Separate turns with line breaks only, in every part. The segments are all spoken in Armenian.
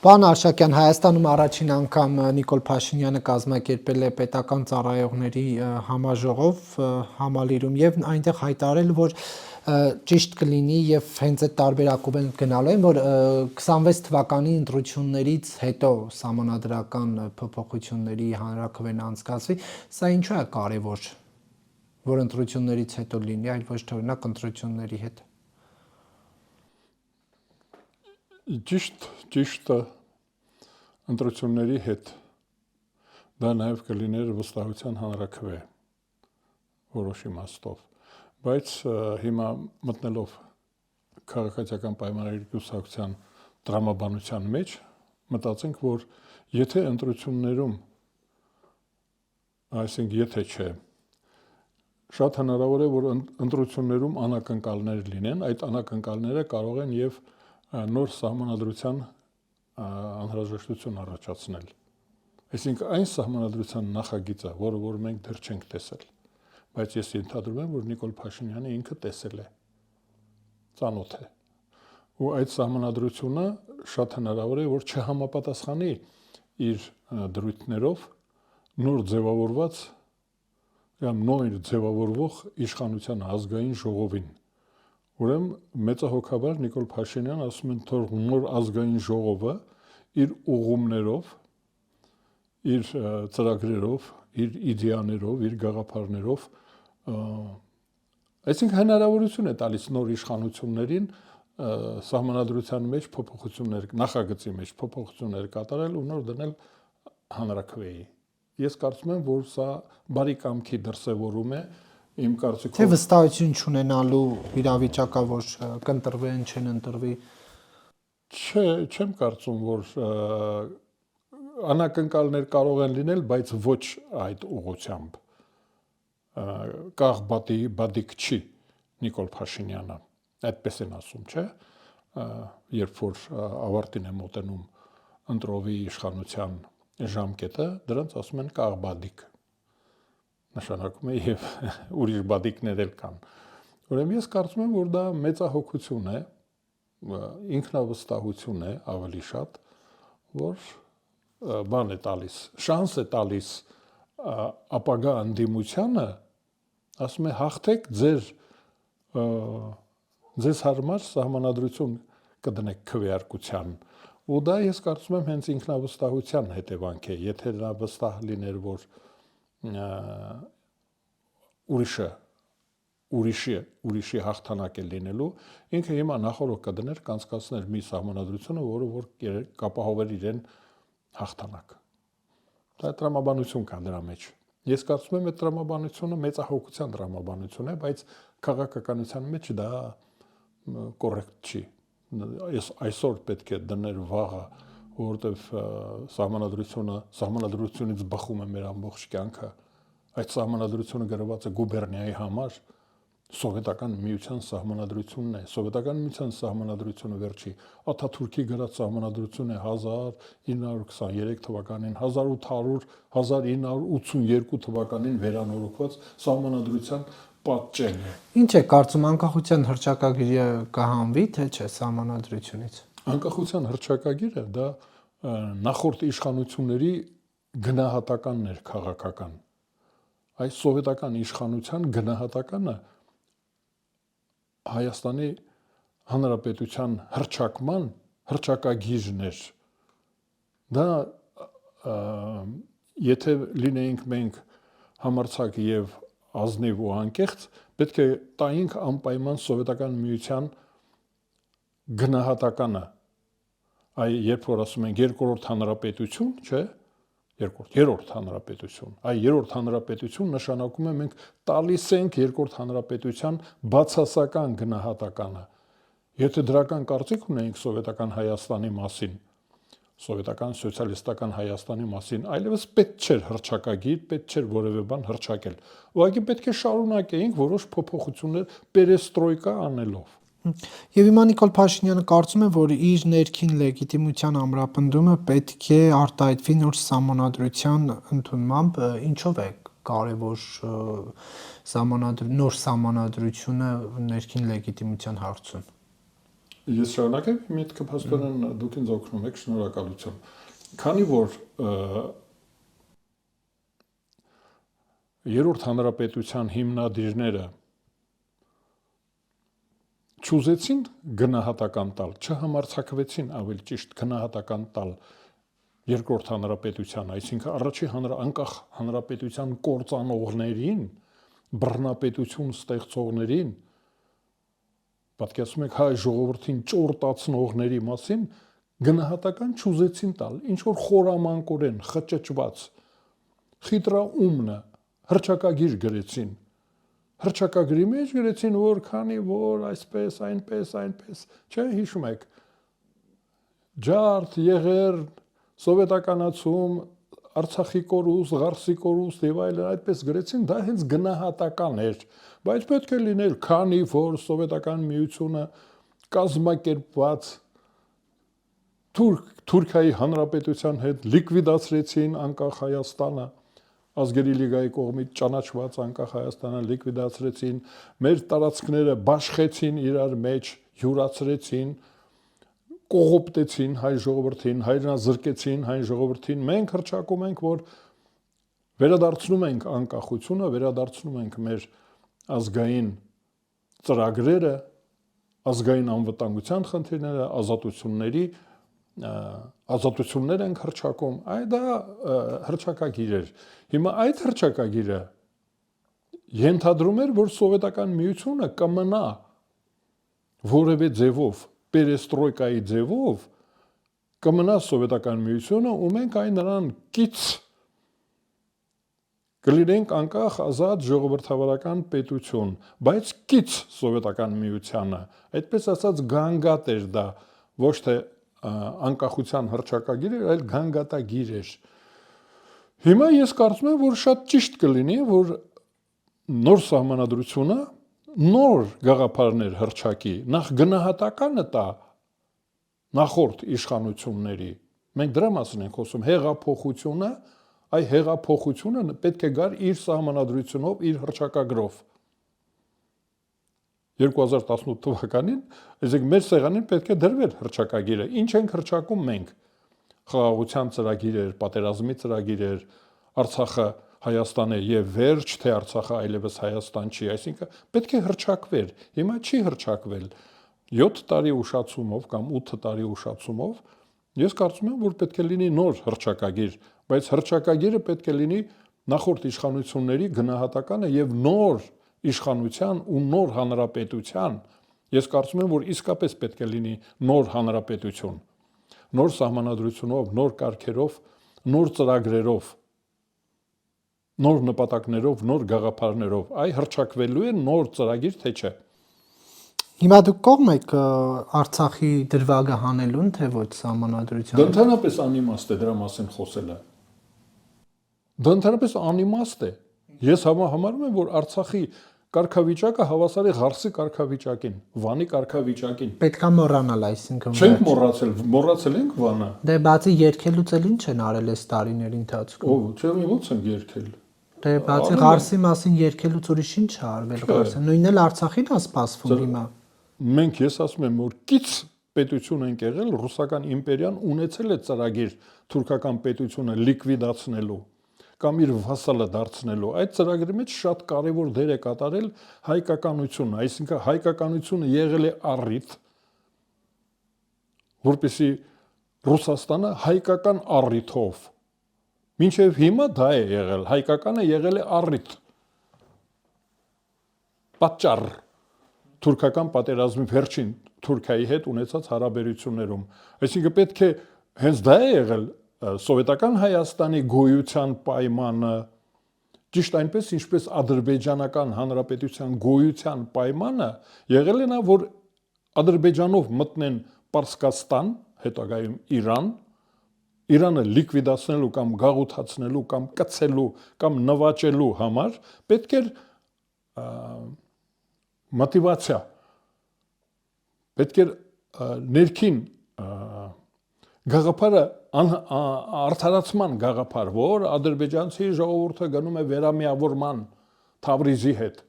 Պարոն Արշակյան, Հայաստանում առաջին անգամ Նիկոլ Փաշինյանը կազմակերպել է պետական ծառայողների համաժողով համալիրում եւ այնտեղ հայտարարել, որ ճիշտ կլինի եւ հենց այդ տարբերակով են գնալու են, որ 26 թվականի ընտրություններից հետո սահմանադրական փոփոխությունների հանրաքվեն անցկացվի, սա ինչու է կարեւոր, որ ընտրություններից հետո լինի, այլ ոչ թե օրինակ ընտրությունների հետ։
Ճիշտ ընտրությունների հետ դա նաև կլիներ վստահության հանրաքվե որոշ իմաստով, բայց հիմա մտնելով քաղաքացիական պայմանների կուսակցության տրամաբանության մեջ մտածենք, որ եթե ընտրություններում, այսինքն եթե չէ, շատ հնարավոր է, որ ընտրություններում անակնկալներ լինեն, այդ անակնկալները կարող են եւ նոր սահմանադրության անհրաժեշտություն առաջացնել։ Այսինքն այն սահմանադրության նախագիծը, որը որ մենք դեռ չենք տեսել, բայց ես ենթադրում եմ, որ Նիկոլ Փաշինյանը ինքը տեսել է, ծանոթ է։ Ու այդ սահմանադրությունը շատ հնարավոր է, որ չհամապատասխանի իր դրույթներով նոր ձևավորված կամ նոր ձևավորվող իշխանության ազգային ժողովին։ Ուրեմն մեծահոգաբար Նիկոլ Փաշինյանը ասում են, թող նոր ազգային ժողովը իր ուղումներով, իր ծրագրերով, իր իդեաներով, իր գաղափարներով, այսինքն հնարավորություն է տալիս նոր իշխանություններին սահմանադրության մեջ փոփոխություններ, նախագծի մեջ փոփոխություններ կատարել ու նոր դնել հանրաքվեի։ Ես կարծում եմ, որ սա բարի կամքի դրսևորում է իմ կարծիքով։
Թե վստահություն չունենալու իրավիճակա, որ կընտրվեն, չեն ընտրվի։
Չեմ կարծում, որ անակնկալներ կարող են լինել, բայց ոչ այդ ուղղությամբ։ Կաղ բադիկ չի Նիկոլ Փաշինյանը, այդպես են ասում, չէ՞, երբ որ ավարտին է մոտենում ընտրովի իշխանության ժամկետը, դրանց ասում են կաղ բադիկ։ Նշանակում է եւ ուրիշ բադիկներ էլ կան։ Ուրեմն ես կարծում եմ, որ դա մեծահոգություն է, ինքնավստահություն է ավելի շատ, որ բան է տալիս, շանս է տալիս ապագա ընդդիմությանը, ասում է հաղթեք ձեզ հարմար սահմանադրություն կդնեք քվեարկության։ Ու դա ես կարծում եմ հենց ինքնավստահության հետևանք է, եթե նա վստահ լիներ, որ ուրիշի հաղթանակ է լինելու, ինքը հիմա նախորդ կդներ կանցկացներ մի սահմանադրությունը, որը որ կապահովեր իրեն հաղթանակ։ Դա տրամաբանություն կա դրա մեջ։ Ես կարծում եմ, այդ տրամաբանությունը մեծահոգության տրամաբանություն է, բայց քաղաքականության մեջ դա կոռեկտ չի։ Ես այսօր պետք է դներ վաղը, որովհետև սահմանադրությունից բխում է մեր ամբողջ կյանքը։ Այդ սահմանադրությունը գրված է գուբերնիայի համար, սովետական միության սահմանադրությունն է, սովետական միության սահմանադրությունը վերջի Աթաթուրքի գրած սահմանադրությունը 1923 թվականին, 1982 թվականին վերանորոգված սահմանադրության պատճեն է։
Ինչ է կարծում, անկախության հռչակագիրը կհանվի, թե չէ սահմանադրությունից։
Անկախության հռչակագիրը դա նախորդ իշխանությունների գնահատականն էր քաղաքական։ Այս սովետական իշխանության գնահատականը Հայաստանի Հանրապետության հռչակման հռչակագիրն էր։ Դա եթե լինեինք մենք համարձակ եւ ազնիվ ու անկեղծ, պետք է տայինք անպայման սովետական միության գնահատականը։ Այ երբ որ ասում են երկրորդ հանրապետություն, չէ՞, երրորդ հանրապետություն։ Այ երրորդ հանրապետություն նշանակում է մենք տալիս ենք երկրորդ հանրապետության բացասական գնահատականը։ Եթե դրական կարծիք ունեինք սովետական Հայաստանի մասին, սովետական սոցիալիստական Հայաստանի մասին, այլևս պետք չէր հռչակագիր, պետք չէր որևէ բան հռչակել։ Ուղղակի պետք է շարունակեինք որոշ փոփոխություններ պերեստրոյկա անելով։
Եվ հիմա Նիկոլ Փաշինյանը կարծում է, որ իր ներքին լեգիտիմության ամրապնդումը պետք է արտահայտվի նոր սահմանադրության ընդունմամբ, ինչով է կարևոր նոր սահմանադրությունը ներքին լեգիտիմության հարցում։
Ես շարունակեմ միտքը փաստորեն դուք ինձ օգնում եք, շնորհակալություն։ Քանի որ Երրորդ հանրապետության հիմնադիրները չուզեցին գնահատական տալ, չհամարձակվեցին ավելի ճիշտ գնահատական տալ Երկրորդ հանրապետության, այսինքն առաջի անկախ հանրապետության կործանողներին, բռնապետություն ստեղծողներին, պատկերացնում եք հայ ժողովրդին ճորտացնողների մասին գնահատական չուզեցին տալ, ինչ որ խորամանկորեն, խճճված, խիտրաումնը հռչակագիր գրեցին։ Հռչակագրի մեջ գրեցին, որ քանի որ այսպես, այնպես, չէ, հիշում եք, ջարդ, եղեր, սովետականացում, Արցախի կորուստ, Ղարսի կորուստ եւ այլն այդպես գրեցին, դա հենց գնահատական էր, բայց պետք է լինել, քանի որ սովետական միությունը կազմակերպված Թուրքիայի հանրապետության հետ լիկվիդացրեցին անկախ Հայաստանը, Ազգերի լիգայի կողմից ճանաչված անկախ Հայաստանը լիկվիդացրեցին, մեր տարածքները բաշխեցին իրար մեջ, յուրացրեցին, կողոպտեցին հայ ժողովրդին, հայրենազրկեցին հայ ժողովրդին, մենք հռչակում ենք, որ վերադարձնում ենք անկախությունը, վերադարձնում ենք մեր ազգային ծրագրերը, ազգային անվտանգության խնդիրները, ազատություններ ենք հռչակում, դա հռչակագիր էր։ Հիմա այդ հռչակագիրը ենթադրում էր, որ սովետական միությունը կմնա որևէ ձևով, պերեստրոյկայի ձևով, կմնա սովետական միությունը, ու մենք այն նրան կից կլինենք անկախ ազատ ժողովրդավարական պետություն, բայց կից սովետական միությանը, այդպես ասած գանգատ էր դա, ոչ թե անկախության հռչակագիր էր, այլ գանգատագիր էր։ Հիմա ես կարծում եմ, որ շատ ճիշտ կլինի, որ նոր սահմանադրությունը նոր գաղափարներ հռչակի, նախ գնահատականը տա նախորդ իշխանությունների։ Մենք դրա մասին ենք խոսում, հեղափոխությունը, այ հեղափոխությունը պետք է գար իր սահմանադրությունով, իր հռչակագրով։ 2018 թվականին, այսինքն մեր սեղանին պետք է դրվեր հռչակագիրը։ Ինչ ենք հռչակում մենք։ Խաղաղության ծրագիր էր, պատերազմի ծրագիր էր, Արցախը Հայաստան է եւ վերջ, թե Արցախը այլևս Հայաստան չի, այսինքն պետք է հռչակվեր։ Հիմա չի հռչակվել 7 տարի ուշացումով կամ 8 տարի ուշացումով, ես կարծում եմ, որ պետք է լինի նոր հռչակագիր, բայց հռչակագիրը պետք է լինի նախորդ իշխանությունների գնահատականը եւ նոր իշխանության ու նոր հանրապետության, ես կարծում եմ, որ իսկապես պետք է լինի նոր հանրապետություն, նոր սահմանադրությունով, նոր կարգերով, նոր ծրագրերով, նոր նպատակներով, նոր գաղափարներով, այ հռչակվելու է նոր ծրագիր, թե չէ։
Հիմա դուք կողմ եք Արցախի դրվագը հանելուն, թե ոչ սահմանադրության։
Դա ընդհանրապես անիմաստ է դրա մասին խոսելը։ Դա ընդհանրապես անիմաստ է։ Ես համարում եմ, որ Արցախի կարգավիճակը հավասար է Ղարսի կարգավիճակին, Վանի կարգավիճակին։
Պետք է մոռանալ, այսինքն։
Չենք մոռացել ենք Վանը։
Դե բացի երգելուց էլ ինչ են արել այս տարիների ընթացքում։
Ո՞վ, չէ՞ ո՞նց են երգել։
Դե բացի Ղարսի մասին երգելուց ուրիշ ինչ է արվել Ղարսը։ Նույնն էլ Արցախին է սպասվում հիմա։
Մենք ես ասում եմ, որ կից պետություն ենք եղել, ռուսական իմպերիան ունեցել է ծրագիր թուրքական պետությունը լիկվիդացնելու կամ իր վասալը դարձնելու, այդ ծրագրի մեջ շատ կարևոր դեր է կատարել հայկականությունը, այսինքն հայկականությունը եղել է առիթ, որպեսզի Ռուսաստանը հայկական առիթով, մինչև հիմա դա է եղել, հայկականը եղել է առիթ, պատճառ թուրքական պատերազմի վերջին Թուրքիայի հետ ունեցած հարաբերություններում, այսինքն պետք է հենց դա է եղել սովետական Հայաստանի գոյության պայմանը, ճիշտ այնպես, ինչպես ադրբեջանական հանրապետության գոյության պայմանը եղել է նա, որ Ադրբեջանով մտնեն Պարսկաստան, հետագայում Իրան, Իրանը լիկվիդացնելու կամ գաղութացնելու կամ կցելու կամ նվաճելու համար պետք էր մոտիվացիա, պետք էր ներքին գաղափարը արդարացման գաղափար, որ ադրբեջանցի ժողովուրդը գնում է վերամիավորման Թավրիզի հետ։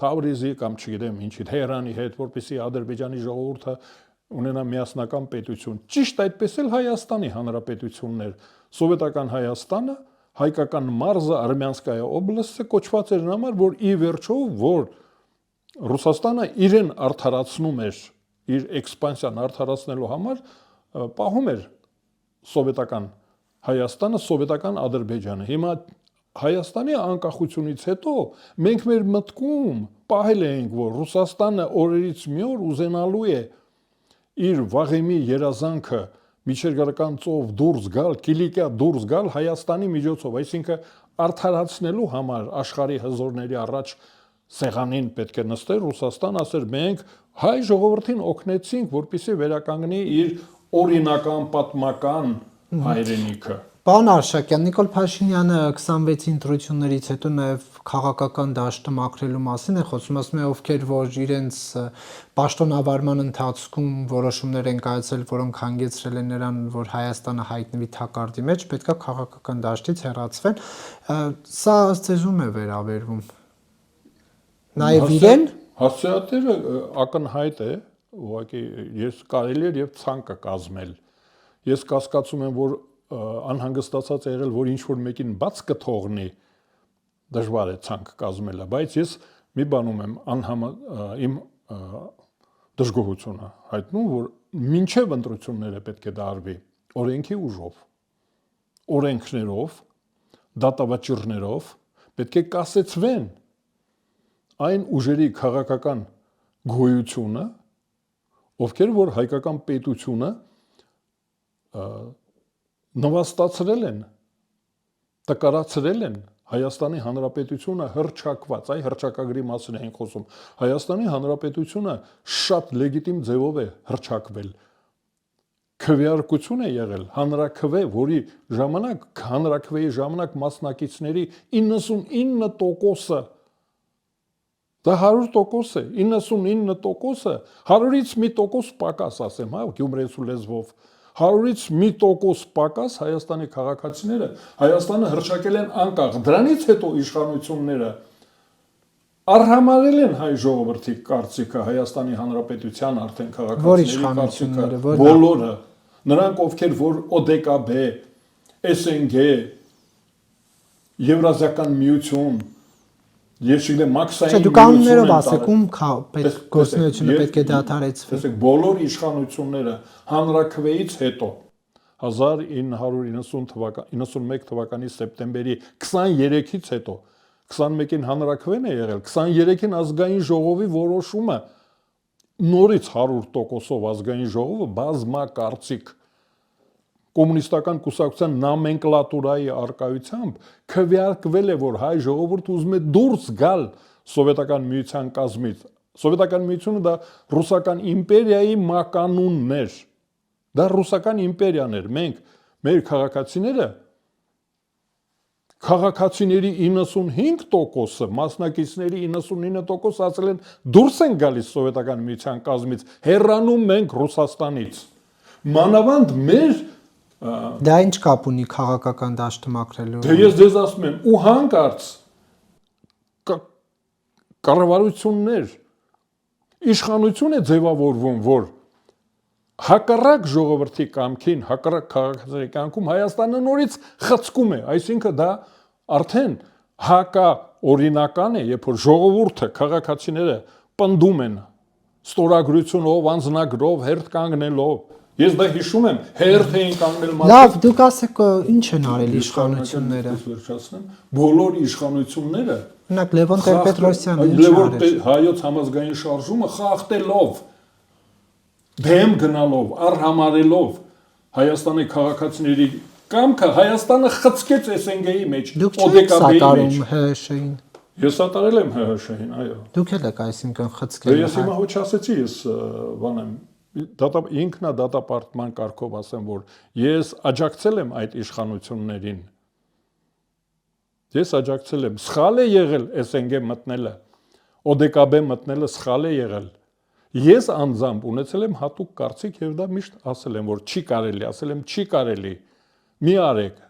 Թավրիզի կամ չգիտեմ ինչի Թեհրանի հետ, որպեսզի Ադրբեջանի ժողովուրդը ունենա միասնական պետություն։ Ճիշտ այդպես էլ Հայաստանի Հանրապետությունն էր։ Սովետական Հայաստանը, հայկական մարզը Արմյանսկայա օբլաստը կոչված էր նամար, որ ի վերջո որ Ռուսաստանը իրեն արդարացնում էր, իր էքսպանսիան արդարացնելու համար պահում էր սովետական Հայաստանը, սովետական Ադրբեջանը։ Հիմա Հայաստանի անկախությունից հետո մենք մեր մտքում պահել ենք, որ Ռուսաստանը օրերից մի օր ուզենալու է իր վաղեմի երազանքը միջերգրական ծով դուրս գալ, Կիլիկիա դուրս գալ Հայաստանի միջոցով, այսինքն արդարացնելու համար աշխարհի հզորների առաջ սեղանին պետք է նստեր Ռուսաստան, ասեր մենք հայ ժողովրդին օգնեցինք, որպեսզի վերականգնի իր օրինական պատմական հայրենիքը։
Պարոն Արշակյան, Նիկոլ Փաշինյանը 26-ի ընտրություններից հետո նաև քաղաքական դաշտը մաքրելու մասին է խոսում, ասում է ովքեր որ իրենց պաշտոնավարման ընթացքում որոշումներ են կայացել, որոնք հանգեցրել են նրան, որ Հայաստանը հայտնվի թակարդի մեջ, պետքա քաղաքական դաշտից հեռացվեն։ Սա ձեզում է վերաբերվում։ Նաև իրեն
Հասցեատերը ակնհայտ է, ուղղակի ես կարելի էր եւ ցանկը կազմել։ Ես կասկածում եմ, որ անհանգստացած է եղել, որ ինչ որ մեկին բաց կթողնի, դժվար է ցանկ կազմելը, բայց ես մի բանում եմ իմ դժգոհությունը հայտնում, որ մինչև ընտրությունները պետք է դարվի օրենքի ուժով, օրենքներով, դատավճիռներով պետք է կասեցվեն այն ուժերի քաղաքական գոյությունը, ովքեր որ հայկական պետությունը նվաստացրել են, տկարացրել են Հայաստանի Հանրապետությունը հռչակված, այ հռչակագրի մասին ենք խոսում։ Հայաստանի Հանրապետությունը շատ լեգիտիմ ձևով է հռչակվել։ Քվեարկություն է եղել հանրաքվե, որի ժամանակ հանրաքվեի ժամանակ մասնակիցների 99%-ը դա 100% է, 99%-ը 100-ից մի տոկոս պակաս ասեմ, հա, գյումրեցու լեզվով 100-ից մի տոկոս պակաս Հայաստանի քաղաքացիները Հայաստանը հռչակել են անկախ։ Դրանից հետո իշխանությունները արհամարել են հայ ժողովրդի կարծիքը Հայաստանի Հանրապետության արդեն քաղաքացիների կարծիքը, բոլորը, նրանք ովքեր որ ՕԴԿԲ, ՍՆԳ, Եվրազիական միություն, ես չգիտեմ մաքսային
դուք անուններով ասեք, ում գործունեությունը պետք է դադարեցվի։
Տեսեք, բոլոր իշխանությունները հանրաքվեից հետո 1991 թվականի սեպտեմբերի 23-ից հետո 21-ին հանրաքվեն է եղել, 23-ին ազգային ժողովի որոշումը նորից 100%-ով ազգային ժողովը բազմակարծիք կոմունիստական կուսակցության նոմենկլատուրայի արկայությամբ քվեարկվել է, որ հայ ժողովուրդը ուզում է դուրս գալ սովետական միության կազմից։ Սովետական միությունը դա ռուսական իմպերիայի մականունն էր։ Դա ռուսական իմպերիան էր։ Մենք մեր քաղաքացիների 95%-ը, մասնակիցների 99% ասել են դուրս են գալիս սովետական միության կազմից, հեռանում ենք Ռուսաստանից։ Մանավանդ մեր
Դա ինչ կապ ունի քաղաքական դաշտը մաքրելու։
Դե ես ձեզ ասում եմ, ու հանկարծ կառավարություններ իշխանություն է ձևավորվում, որ հակառակ ժողովրդի կամքին, հակառակ քաղաքացիների կամքում Հայաստանը նորից խցկում է, այսինքն դա արդեն հակա օրինական է, երբ որ ժողովուրդը, քաղաքացիները պնդում են ստորագրությունով, անձնագրով, հերթ կանգնելով։ Ես դա հիշում եմ, հերթ էին կանգնել մարդիկ։
Լավ, դուք ասեք ինչ են արել իշխանությունները։
Բոլոր իշխանությունները
Օրինակ Լևոն Տեր-Պետրոսյանը ինչ արել։
Հայոց համազգային շարժումը խախտելով, դեմ գնալով, արհամարելով Հայաստանի քաղաքացիների կամքը Հայաստանը խցկեց ՍՆԳ-ի մեջ, ՕԴԿԲ-ի մեջ։
ՀՀՇ-ին։
Ես ատարել եմ ՀՀՇ-ին, այո։
Դուք էլ եք այսինքն խցկել։
Ես հիմա ոչ ասեցի, ես բանեմ ինքնադատապարտման կարգով ասեմ, որ ես աջակցել եմ այդ իշխանություններին։ Ես աջակցել եմ, սխալ է եղել ՍՆԳ մտնելը, ՕԴԿԲ մտնելը սխալ է եղել։ Ես անձամբ ունեցել եմ հատուկ կարծիք եւ դա միշտ ասել եմ, որ չի կարելի, ասել եմ չի կարելի։ Մի արեք։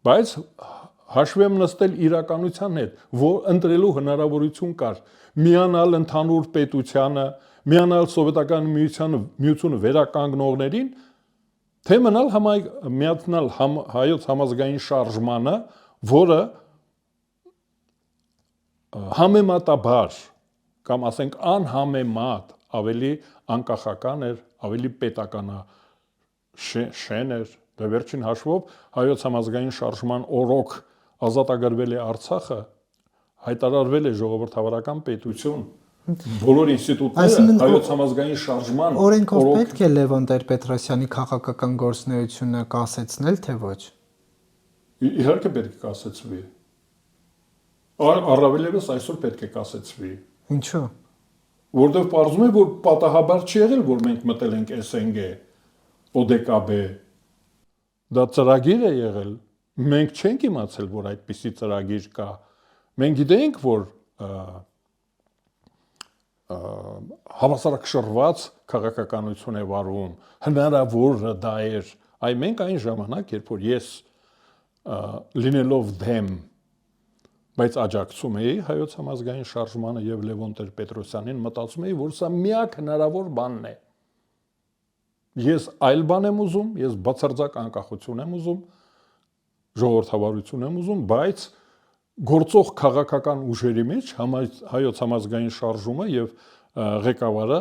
Բայց հաշվի եմ նստել իրականության հետ, որ ընտրելու հնարավորություն կար, միանալ ընդհանուր պետությանը, միանալ սովետական միությունը վերականգնողներին, թե միանալ հայոց համազգային շարժմանը, որը համեմատաբար կամ ասենք անհամեմատ ավելի անկախական էր, ավելի պետականաշեն էր, դե վերջին հաշվով հայոց համազգային շարժման օրոք ազատագրվել է Արցախը, հայտարարվել է ժողովրդավարական պետություն, բոլոր ինստիտուտները հայոց համազգային շարժման
օրենքով պետք է Լևոն Տեր-Պետրոսյանի քաղաքական գործունեությունը կասեցնել, թե ոչ։
Իհարկե պետք է կասեցվի։ Առավելևս այսօր պետք է կասեցվի։
Ինչու՞։
Որտեղ պարզվում է, որ պատահաբար չի եղել, որ մենք մտել ենք SNG, ODKB, դա ծրագիր է եղել, մենք չենք իմացել, որ այդպիսի ծրագիր կա, մենք գիտենք, որ հավասարակշռված քաղաքականություն է վարում, հնարավոր դա էր, մենք այն ժամանակ, երբ որ ես լինելով դեմ, բայց աջակցում էի հայոց համազգային շարժմանը եւ Լևոն Տեր-Պետրոսյանին, մտածում էի, որ սա միակ հնարավոր բանն է։ Ես այլ բան եմ ուզում, ես բացարձակ անկախություն եմ ուզում, ժողովրդավարություն եմ ուզում, բայց գործող քաղաքական ուժերի մեջ հայոց համազգային շարժումը եւ ղեկավարը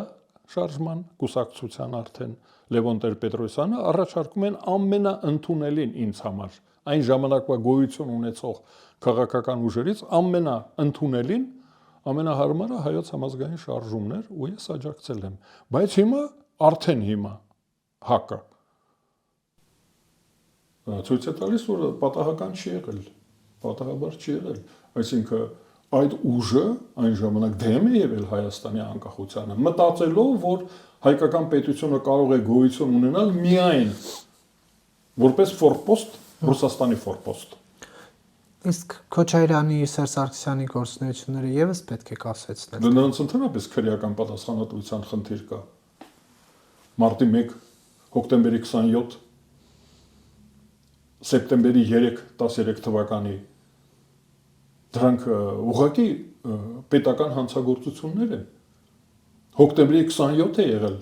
շարժման կուսակցության արդեն Լևոն Տեր-Պետրոսյանը առաջարկում են ամենաընդունելին ինձ համար, այն ժամանակվա գոյություն ունեցող քաղաքական ուժերից ամենաընդունելին, ամենահարմարը հայոց համազգային շարժումն էր ու ես աջակցել եմ, բայց արդեն հիմա հակը ցույց է տալիս, որ պատահական չի եղել, պատահաբար չի եղել, այսինքն այդ ուժը այն ժամանակ դեմ է եղել Հայաստանի անկախությանը, մտածելով, որ հայկական պետությունը կարող է գոյություն ունենալ միայն որպես ֆորպոստ, Ռուսաստանի ֆորպոստ։
Իսկ Քոչարյանի, Սերժ Սարգսյանի գործունեությունները եւս պետք է կասեցնել։
Նրանց ընդհանրապես քրեական պատասխանատվության խնդիր կա։ Մարտի 1, հոկտեմբերի 27, սեպտեմբերի 3-13 թվականի դրանք ուղղակի պետական հանցագործություններ են։ Հոկտեմբերի 27 է եղել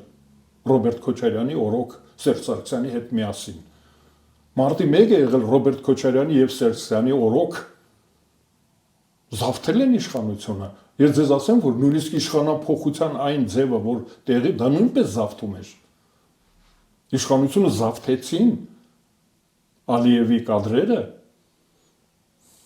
Ռոբերտ Քոչարյանի օրոք Սերժ Սարգսյանի հետ միասին։ Մարտի 1 է եղել Ռոբերտ Քոչարյանի եւ Սերժ Սարգսյանի օրոք զավթել են իշխանությունը։ Ես ձեզ ասեմ, որ նույնիսկ իշխանափոխության այն ձևը, որ տեղի դա նույնպես զավթում էր։ Իշխանությունը զավթեցին Ալիևի կադրերը,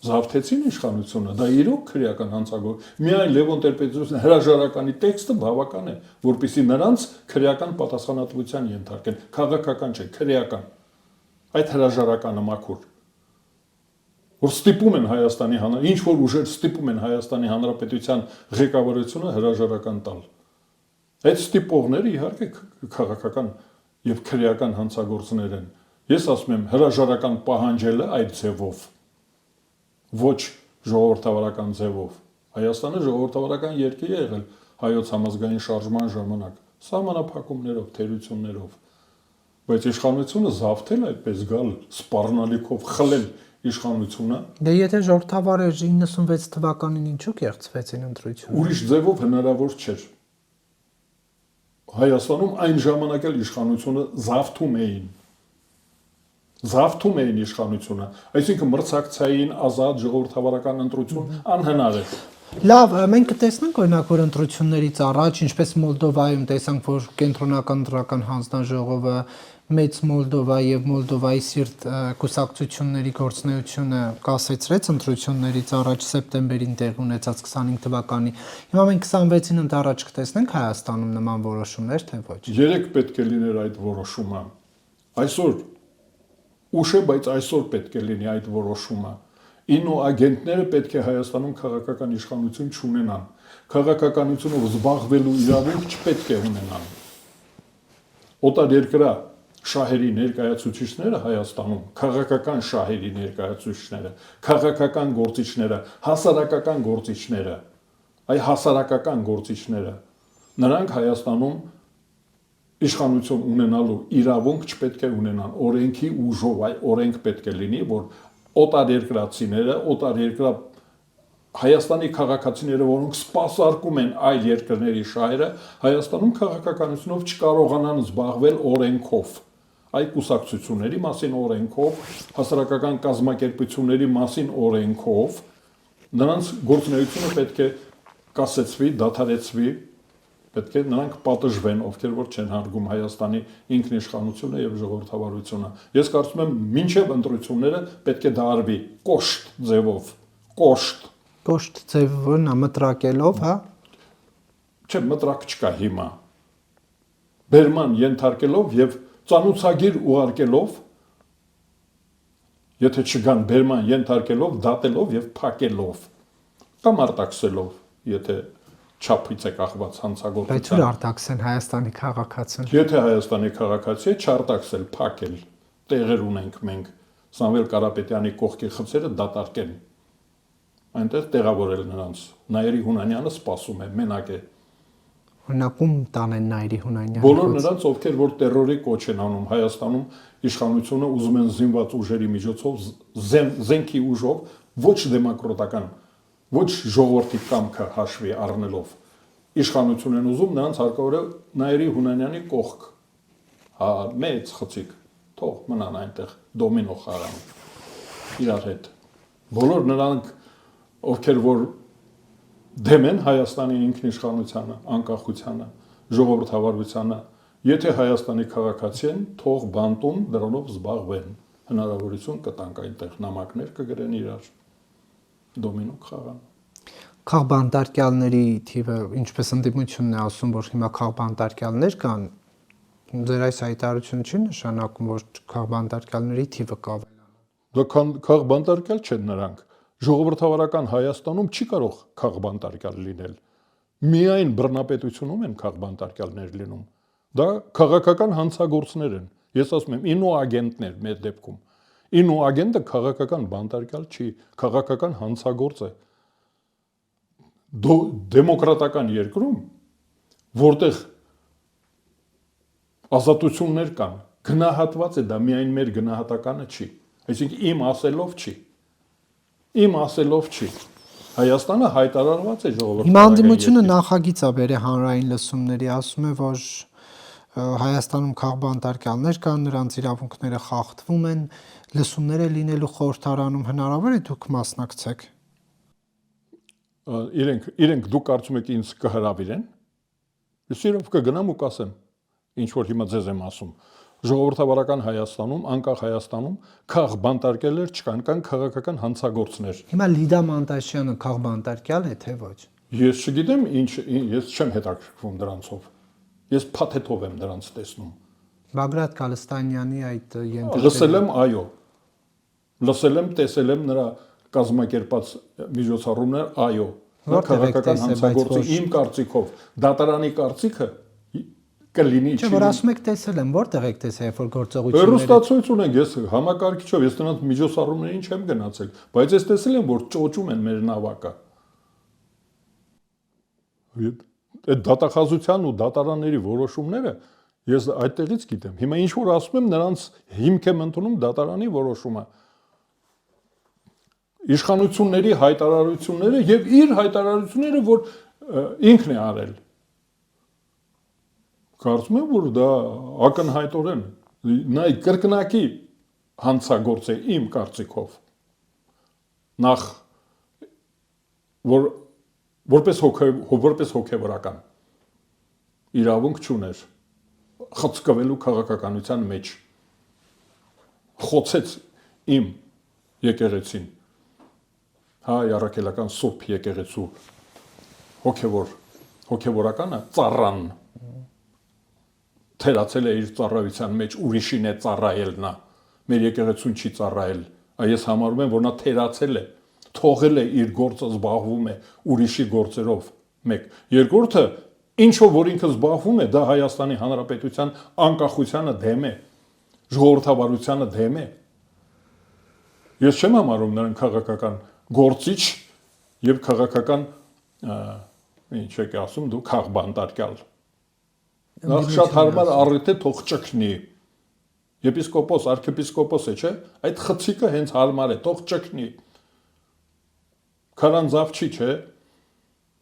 զավթեցին իշխանությունը, դա իրոք քրեական հանցագործություն։ Միայն Լևոն Տեր-Պետրոսյանի հրաժարականի տեքստը բավական է, որպեսզի նրանց քրեական պատասխանատվության ենթարկեն, քաղաքական չէ, քրեական։ Այդ հրաժարականը մաքուր, որ ստիպում են Հայաստանի ինչ որ ուժեր ստիպում են Հայաստանի Հանրապետության ղեկավարությունը հրաժարական տալ։ Այդ ստիպողները իհարկե քաղաքական եւ քրեական հանցագործներ են։ Ես ասում եմ հրաժարական պահանջելը այդ ձևով, ոչ ժողովրդավարական ձևով։ Հայաստանը ժողովրդավարական երկիր է եղել հայոց համազգային շարժման ժամանակ, սահմանափակումներով, թերություններով։ Բայց իշխանությունը զավթել այդպես գալ սպառնալիքով խլել իշխանությունը։
Դե եթե ժողովրդավար էր 96 թվականին ինչու կեղծվեցին ընտրությունները։
Ուրիշ ձևով հնարավոր չէր։ Հայաստանում այն ժամանակ էլ իշխանությունը զավթում էին իշխանությունը, այսինքն մրցակցային ազատ ժողովրդավարական ընտրություն անհնար է։
Լավ, մենք կտեսնենք օրինակ, որ ընտրություններից առաջ, ինչպես Մոլդովայում տեսանք, որ կենտրոնական ընտրական հանձնաժողովը Մեծ Մոլդովա եւ Մոլդովայի սիրտ կուսակցությունների գործունեությունը կասեցրեց ընտրություններից առաջ սեպտեմբերին տեղ ունեցած 25 թվականի։ Հիմա մենք 26-ին ընդառաջ կտեսնենք Հայաստանում նման որոշումներ, թե ոչ։
Երեք պետք է լիներ այդ որոշումը։ Այսօր ուշ է, բայց այսօր պետք է լինի այդ որոշումը։ Ինոագենտները պետք է Հայաստանում քաղաքական իշխանություն չունենան։ Քաղաքականությունով զբաղվելու իրավունք չպետք է ունենան։ Օտարերկրյա շահերի ներկայացուցիչները Հայաստանում, քաղաքական շահերի ներկայացուցիչները, քաղաքական գործիչները, հասարակական գործիչները, հասարակական գործիչները, նրանք Հայաստանում իշխանություն ունենալու իրավունք չպետք է ունենան, օրենքի ուժով, օրենք պետք է լինի, որ օտար երկրացիները, օտար երկրա Հայաստանի քաղաքացիները, որոնք սպասարկում են այլ երկրների շահերը, Հայաստանում քաղաքականությունով չկարողանան զբաղվել օրենքով։ Այդ կուսակցությունների մասին օրենքով, հասարակական կազմակերպությունների մասին օրենքով, նրանց գործունեությունը պետք է կասեցվի, դադարեցվի, պետք է նրանք պատժվեն, ովքեր որ չեն հարգում Հայաստանի ինքնիշխանությունը եւ ժողովրդավարությունը։ Ես կարծում եմ, մինչեւ ընտրությունները պետք է դա արվի կոշտ ձևով, կոշտ
Կոշտ ձևով մտրակելով, հա։
Չէ, մտրակ չկա հիմա։ Բերման ենթարկելով եւ ծանուցագիր ուղարկելով, եթե չգան բերման ենթարկելով, դատելով եւ փակելով, կամ արտաքսելով, եթե չափից է կախված հանցագործության։
Բայց ուր արտաքսեն Հայաստանի քաղաքացին։
Եթե Հայաստանի քաղաքացի է, չարտաքսել, փակել։ Տեղեր ունենք մենք Սամվել Կարապետյանի կողքի խցերը դատարկեն։ Այնտեղ տեղավորել նրանց։ Նայիրի Հունանյանը սպասում է, մենակ է։
Օրինակում տանեն Նայիրի Հունանյանը։
Բոլոր նրանց, ովքեր որ տերորի կոչ են անում Հայաստանում, իշխանությունը ուզում են զինված ուժերի միջոցով, զենքի ուժով, ոչ դեմոկրատական, ոչ ժողովրդի կամքը հաշվի առնելով իշխանություն են ուզում, նրանց հարկավոր է Նայիրի Հունանյանի կողք։ Հա, մեծ խցիկ, թող մնան այնտեղ դոմինո խաղան իրար հետ։ Բոլոր նրանք ովքեր որ դեմ են Հայաստանի ինքնիշխանությանը, անկախությանը, ժողովրդավարությանը, եթե Հայաստանի քաղաքացի են, թող բանտում դրանով զբաղվեն, հնարավորություն կտանք այնտեղ նամակներ կգրեն իրար, դոմինո խաղան։
Քաղբանտարկյալների թիվը ինչպես ընդդիմությունն է ասում, որ հիմա քաղբանտարկյալներ կան, ձեր այս հայտարարությունը չի նշանակում, որ քաղբանտարկյալների թիվը կավելանա։
Դա քաղբանտարկյալ չեն նրանք։ Ժողովրդավարական Հայաստանում չի կարող քաղբանտարկյալ լինել։ Միայն բռնապետությունում են քաղբանտարկյալներ լինում։ Դա քաղաքական հանցագործներ են։ Ես ասում եմ, ինոագենտներ մեր դեպքում։ Ինոագենտը քաղաքական բանտարկյալ չի, քաղաքական հանցագործ է։ Դեմոկրատական երկրում, որտեղ ազատություններ կան, գնահատված է դա միայն մեր գնահատականը չի։ Այսինքն իմ ասելով չի։ Իմ ասելով չի։ Հայաստանը հայտարարված է ժողովրդի։
Հիմա ընդդիմությունը նախագիծ է բերել հանրային լսումների, ասում է, որ Հայաստանում քաղբանտարկյալներ կան, նրանց իրավունքները խախտվում են, լսումները լինելու խորհրդարանում հնարավոր է դուք մասնակցեք։
Իրենք դուք կարծում եք ինձ կհրավիրեն։ Ես իրոք կգնամ ու կասեմ, ինչ որ հիմա ձեզ եմ ասում։ Ժողովրդավարական Հայաստանում, անկախ Հայաստանում քաղբանտարկյալներ չկան, կան քաղաքական հանցագործներ։
Հիմա Լիդա Մանտաշյանը քաղբանտարկյալ է թե ոչ։
Ես չգիտեմ ինչ, ես չեմ հետաքրքրվում դրանցով։ Ես փաթեթով եմ դրանց տեսնում։
Բագրատ Գալստանյանի այդ
Լսել եմ, այո։ Լսել եմ, տեսել եմ նրա կազմակերպած միջոցառումներ, այո։ Նա քաղաքական հանցագործի իմ կարծիքով, դատարանի կարծիքը կլինի
չի։ Չէ, որ ասում եք տեսել եմ, որտեղ եք տեսել, երբ որ գործողությունները։
Հեռուստացույց ունենք, ես համակարգիչով, ես նրանց միջոցառումներին չեմ գնացել, բայց ես տեսել եմ, որ ճոճում են մեր նավակը։ Այդ դատախազության ու դատարանների որոշումները ես այդտեղից գիտեմ։ Հիմա ինչ որ ասում եմ, նրանց հիմք եմ ընդունում դատարանի որոշումը։ Իշխանությունների հայտարարությունները եւ իր հայտարարությունները, որ ինքն է արել։ Կարծում եմ, որ դա ակնհայտորեն նա կրկնակի հանցագործ է իմ կարծիքով։ Նախ որպես հոգևորական իրավունք չուներ խցկվելու քաղաքականության մեջ, խոցեց իմ եկեղեցին, հայ առաքելական սուրբ եկեղեցու հոգևորականը ծառան թերացել է իր ծառայության մեջ, ուրիշին է ծառայել նա, մեր եկեղեցուն չի ծառայել, այս համարում եմ, որ նա թերացել է, թողել է իր գործը, զբաղվում է ուրիշի գործերով, մեկ։ Երկրորդը, ինչով որ ինքը զբաղվում է, դա Հայաստանի Հանրապետության անկախությանը դեմ է, ժողովրդավարությանը դեմ է։ Ես չեմ համարում նրան քաղաքական գործիչ եւ քաղաքական ինչ եք ասում դու քաղբանտարկյալ։ Նախ շատ հարմար առիթ է թող ճկնի։ Եպիսկոպոս, արքեպիսկոպոս է, չէ՞։ Այդ խցիկը հենց հարմար է, թող ճկնի։ Քարանձավ չի, չէ՞։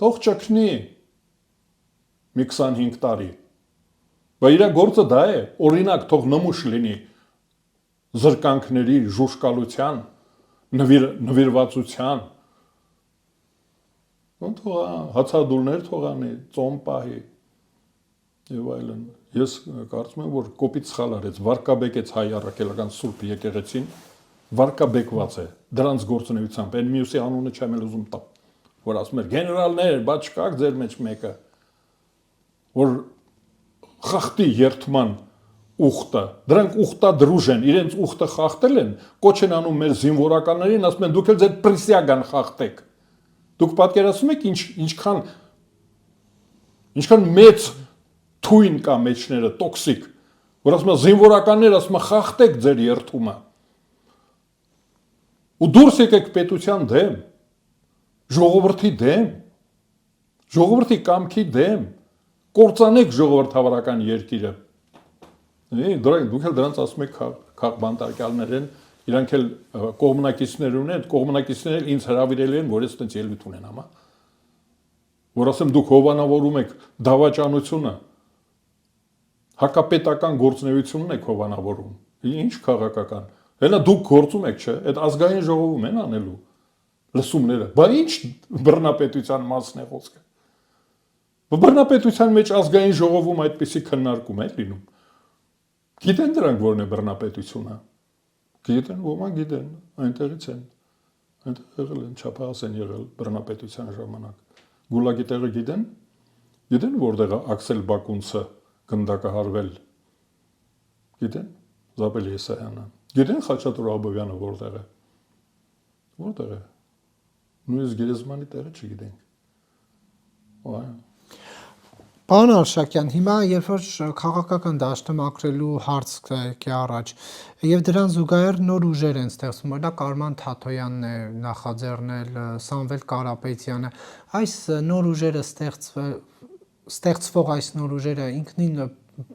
Թող ճկնի մի 25 տարի։ Բայց իր գործը դա է, օրինակ թող նմուշ լինի զրկանքների ժուշկալության, նվիրվածության։ Ոնց հացադուլներ թողանի, ծոմ պահի եւ այլն։ Ես կարծում եմ, որ կոպիտ սխալ արեց, վարկաբեկեց հայ առաքելական սուրբ եկեղեցին, վարկաբեկված է դրանց գործունեությամբ, այն մյուսի անունը չեմ էլ ուզում տալ, որ ասում էր գեներալներ, բա չկաք ձեր մեջ մեկը, որ խախտի երթման ուխտը, դրանք ուխտադրուժ են, իրենց ուխտը խախտել են, կոչ են անում մեր զինվորականներին, ասում են դուք էլ ձեր պրիսիագան խախտեք։ Դուք պատկերացնում եք ինչքան մեծ թույն կա մեջները, տոքսիկ, որ ասում են զինվորականներ, ասում են խախտեք ձեր երթումը։ Ու դուրս եկեք պետության դեմ, ժողովրդի դեմ, ժողովրդի կամքի դեմ, կործանեք ժողովրդավարական երկիրը։ Դուք էլ դրանց ասում եք քաղբանտարկյալներ են, իրանք էլ կողմնակիցներ ունեն, կողմնակիցները ինձ հրավիրել են, որ ես այդպես ելույթ ունենամ, հա։ Որ ասեմ դուք հովանավորում եք դավաճանությունը, հակապետական գործունեությունն եք հովանավորում։ Ինչ քաղաքական։ Հենա դուք գործում եք, չէ՞, այդ ազգային ժողովում են անելու լսումները։ Բա ինչ բռնապետության մասն է խոսքը։ Բռնապետության մեջ ազգային ժողովում այդպիսի քննարկում է լինում։ Գիտեն դրանք որն է բռնապետությունը։ Գիտեն, ոմանք գիտեն, այնտեղից են։ Այնտեղ եղել են, չափահաս են եղել բռնապետության ժամանակ։ Գուլագի տեղը գիտեն։ Գիտեն որտեղ է Աքսել Բակունցը գնդակահարվել։ Գիտեն Զապել Եսայանը։ Գիտեն Խաչատուր Աբովյանը որտեղ է։ Որտեղ է։ Նույնիսկ Գերեզմանի տեղը չգիտենք։ Այո։
Պարոն Արշակյան, հիմա երբ որ քաղաքական դաշտը մաքրելու հարց կա առաջ, եւ դրան զուգահեռ նոր ուժեր են ստեղծվում, օրինակ Արման Թաթոյանն է նախաձեռնել, Սամվել Կարապետյանը, այս նոր ուժերը ստեղծվող այս նոր ուժերը ինքնին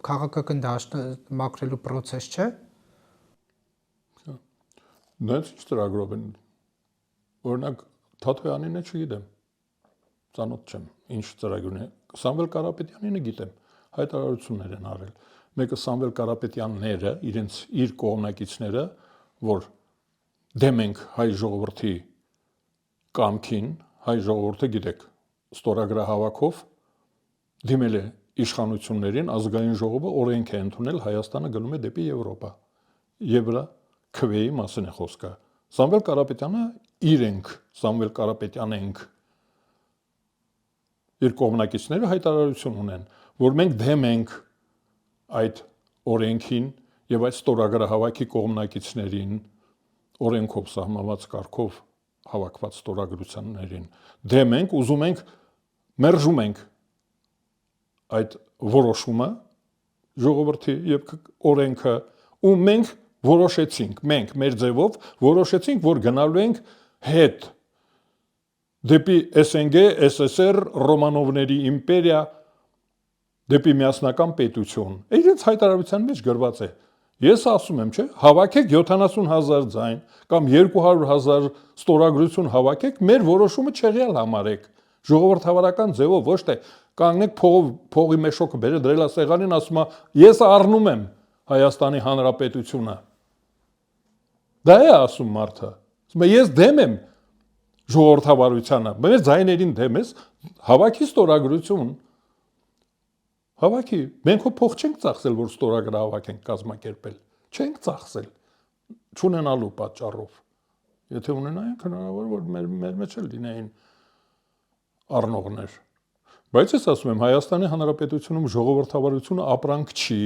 քաղաքական դաշտը մաքրելու process չէ։
Դրանց ինչ ծրագրով են։ Օրինակ Թաթոյանին չգիտեմ։ Ծանոթ չեմ, ինչ ծրագիրն է։ Սամվել Կարապետյանինը գիտեմ, հայտարարություններ են արել։ Մեկը Սամվել Կարապետյանները, իր կողմնակիցները, որ դեմ ենք հայ ժողովրդի կամքին, հայ ժողովուրդը գիտեք, ստորագրահավաքով դիմել է իշխանություններին, ազգային ժողովը օրենք է ընդունել, Հայաստանը գնում է դեպի Եվրոպա։ Եվրաքվեի մասին է խոսքը։ Սամվել Կարապետյանը իրենք, Սամվել Կարապետյանենք իր կողմնակիցները հայտարարություն ունեն, որ մենք դեմ ենք այդ օրենքին եւ այդ ստորագրահավաքի կողմնակիցներին, օրենքով սահմանված կարգով հավաքված ստորագրություններին, դեմ ենք, ուզում ենք, մերժում ենք այդ որոշումը ժողովրդի եւ օրենքը ու մենք որոշեցինք, մենք մեր ձևով որոշեցինք, որ գնալու ենք հետ դեպի SNG, SSR, Ռոմանովների իմպերիա, դեպի միասնական պետություն։ Իրենց հայտարարության մեջ գրված է։ Ես ասում եմ, չէ, հավաքեք 70,000 ձայն կամ 200,000 ստորագրություն հավաքեք, մեր որոշումը չեղյալ համարեք։ Ժողովրդավարական ձևով ոչ թե կանգնեք փողի մեշոկը բերել դրելա սեղանին, ասում է, ես առնում եմ Հայաստանի Հանրապետությունը։ Դա է ասում մարդը։ Ասում է, ես դեմ եմ ժողովրդավարությանը, մեր ձայներին դեմ ես, հավաքի ստորագրություն, հավաքի, մենք հո փող չենք ծախսել, որ ստորագրահավաք ենք կազմակերպել, չենք ծախսել, չունենալու պատճառով, եթե ունենայինք հնարավոր, որ մեր մեջ էլ լինեին առնողներ, բայց ես ասում եմ, Հայաստանի Հանրապետությունում ժողովրդավարությունը ապրանք չի,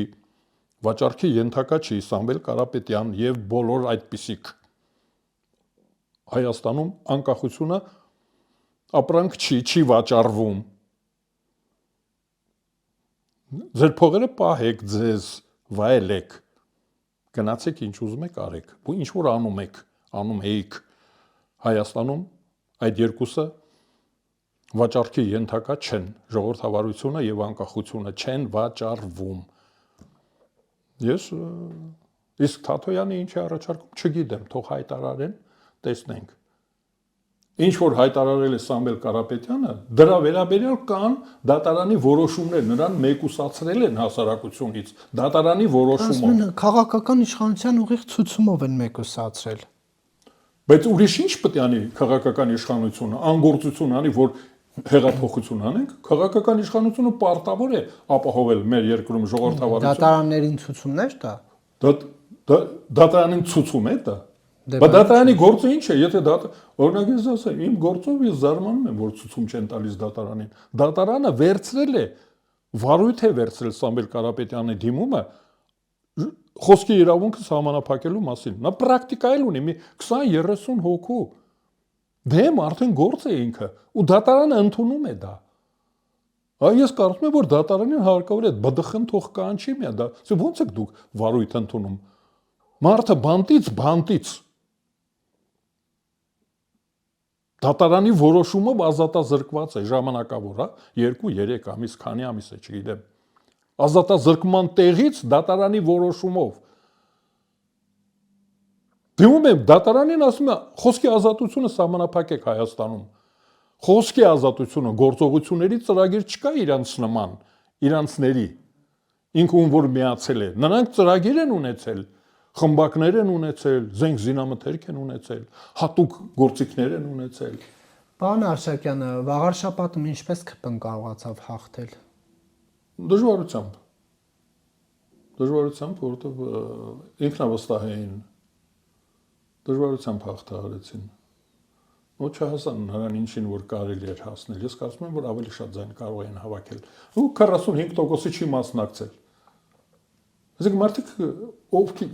վաճառքի ենթակա չի, Սամվել Կարապետյան եւ բոլոր այդպիսիք Հայաստանում անկախությունը ապրանք չի վաճառվում։ Ձեր փողերը պահեք ձեզ, վայելեք, գնացեք ինչ ուզում եք արեք, ու ինչ որ անում էիք Հայաստանում այդ երկուսը վաճառքի ենթակա չեն, ժողովրդավարությունը եւ անկախությունը չեն վաճառվում։ Ես Իսկ Թաթոյանը ինչ է առաջարկում, չգիտեմ, թող հայտարարեն, տեսնենք։ Ինչ որ հայտարարել է Սամվել Կարապետյանը, դրա վերաբերյալ կան դատարանի որոշումներ, նրան մեկուսացրել են հասարակությունից, դատարանի որոշումով։
Քաղաքական իշխանության ուղիղ ցուցումով են մեկուսացրել։
Բայց ուրիշ ինչ պետք է անի քաղաքական իշխանությունը, անգործություն անի, որ հեղափոխություն անենք, քաղաքական իշխանությունը պարտավոր է ապահովել մեր երկրում ժողովրդավարությունը։
Դատարաններին ցուցումներ տա։
Դատարանին ցուցում է դա։ Բայց դատարանի գործը ինչ է, եթե օրինակ ես ասեմ, իմ գործով ես զարմանում եմ, որ ցուցում չեն տալիս դատարանին։ Դատարանը վերցրել է, վարույթ է վերցրել Սամվել Կարապետյանի դիմումը խոսքի իրավունքը սահմանափակելու մասին։ Նա պրակտիկայել ունի մի 20-30 հոգու։ Դեմ արդեն գործ է ինքը, ու դատարանը ընդունում է դա։ Ես կարծում եմ, որ դատարանին հարկավոր է բդխն թող կանչի միա դա։ Ոնց եք դուք վարույթ ընդունում։ Մարդը բանտից դատարանի որոշումով ազատազրկված է ժամանակավոր, հա, 2-3 ամիս, քանի ամիս է, չգիտեմ։ Ազատազրկման տեղից դատարանի որոշումով։ Դիմում եմ դատարանին, ասում է, խոսքի ազատությունը սահմանափակեք Հայաստանում։ Խոսքի ազատությունը գործողությունների ծրագիր չկա իրանց նման, իրանցների։ Ինքը ում որ միացել է, նրանք ծրագիր են ունեցել, խմբակներ են ունեցել, զենք զինամթերք են ունեցել, հատուկ գործիքներ են ունեցել։
Պարոն Արշակյանը, վաղար շաբաթում ինչպես ԿՊ-ն կարողացավ հաղթել։
Դժվարությամբ, որովհետև ինքնավստահ էին, դժվարությամբ հաղթահարեցին։ Ու չհասան նրան ինչին որ կարելի էր հասնել։ Ես կարծում եմ, որ ավելի շատ ձայն կարող են հավաքել։ Ու 45%-ը չի մասնակցել։ Այսինքն մարդիկ ովքի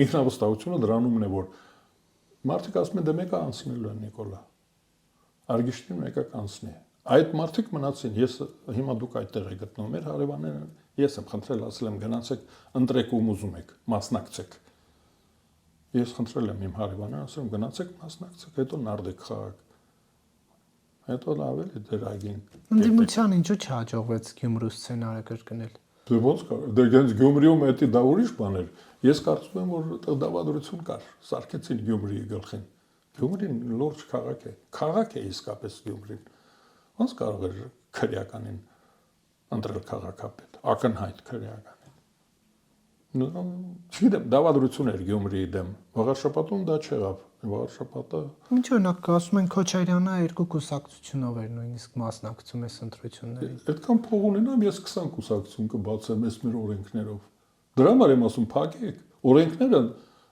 ինքնավստահությունը դրանում է, որ մարդիկ ասում են դե մեկը անցնելու է Նիկոլա։ Արգիշտին մեկը կանցնի։ Այդ մարդիկ մնացին, ես հիմա դուք այդտեղ եք գտնվում, մեր հարևանները, ես եմ խնդրել, ասել եմ գնացեք, ընտրեք ում ուզում եք, մասնակցեք։ Ես խնդրել եմ իմ հարևանները, ասել եմ գնացեք, մասնակցեք, հետո նարդեք խաղաք։ Հետո ավելի դրագին։
Ընդդիմության ինչու չհաջողվեց Գյումրու սցենարը կրկնել։
Դե ոնց կար։ Դե գենց Գյումրիում էդի դա ուրիշ բան էր։ Ես կարծում եմ, որ այդտեղ դավադրություն կար։ Սարքեցին Գյումրիի գլխին։ Գյումրին լուրջ քաղաք է։ Քաղաք է իսկապես Գյումրին։ Ոնց կարող էր քրեականին ընտրել քաղաքապետ, ակնհայտ քրեականին։ Չգիտեմ, դավադրություն էր Գյումրիի դեմ։ Վաղարշաբաթում դա չեղավ։ Վաղարշաբաթը
Ինչ օրինակ ասում են Քոչարյանը 2 կուսակցությունով էր նույնիսկ մասնակցում այս ընտրություններին։
Այդքան փող ունենամ, ես 20 կուսակցություն կբացեմ այս մեր օրենքներով։ Դրա համար եմ ասում, փակեք։ Օրենքները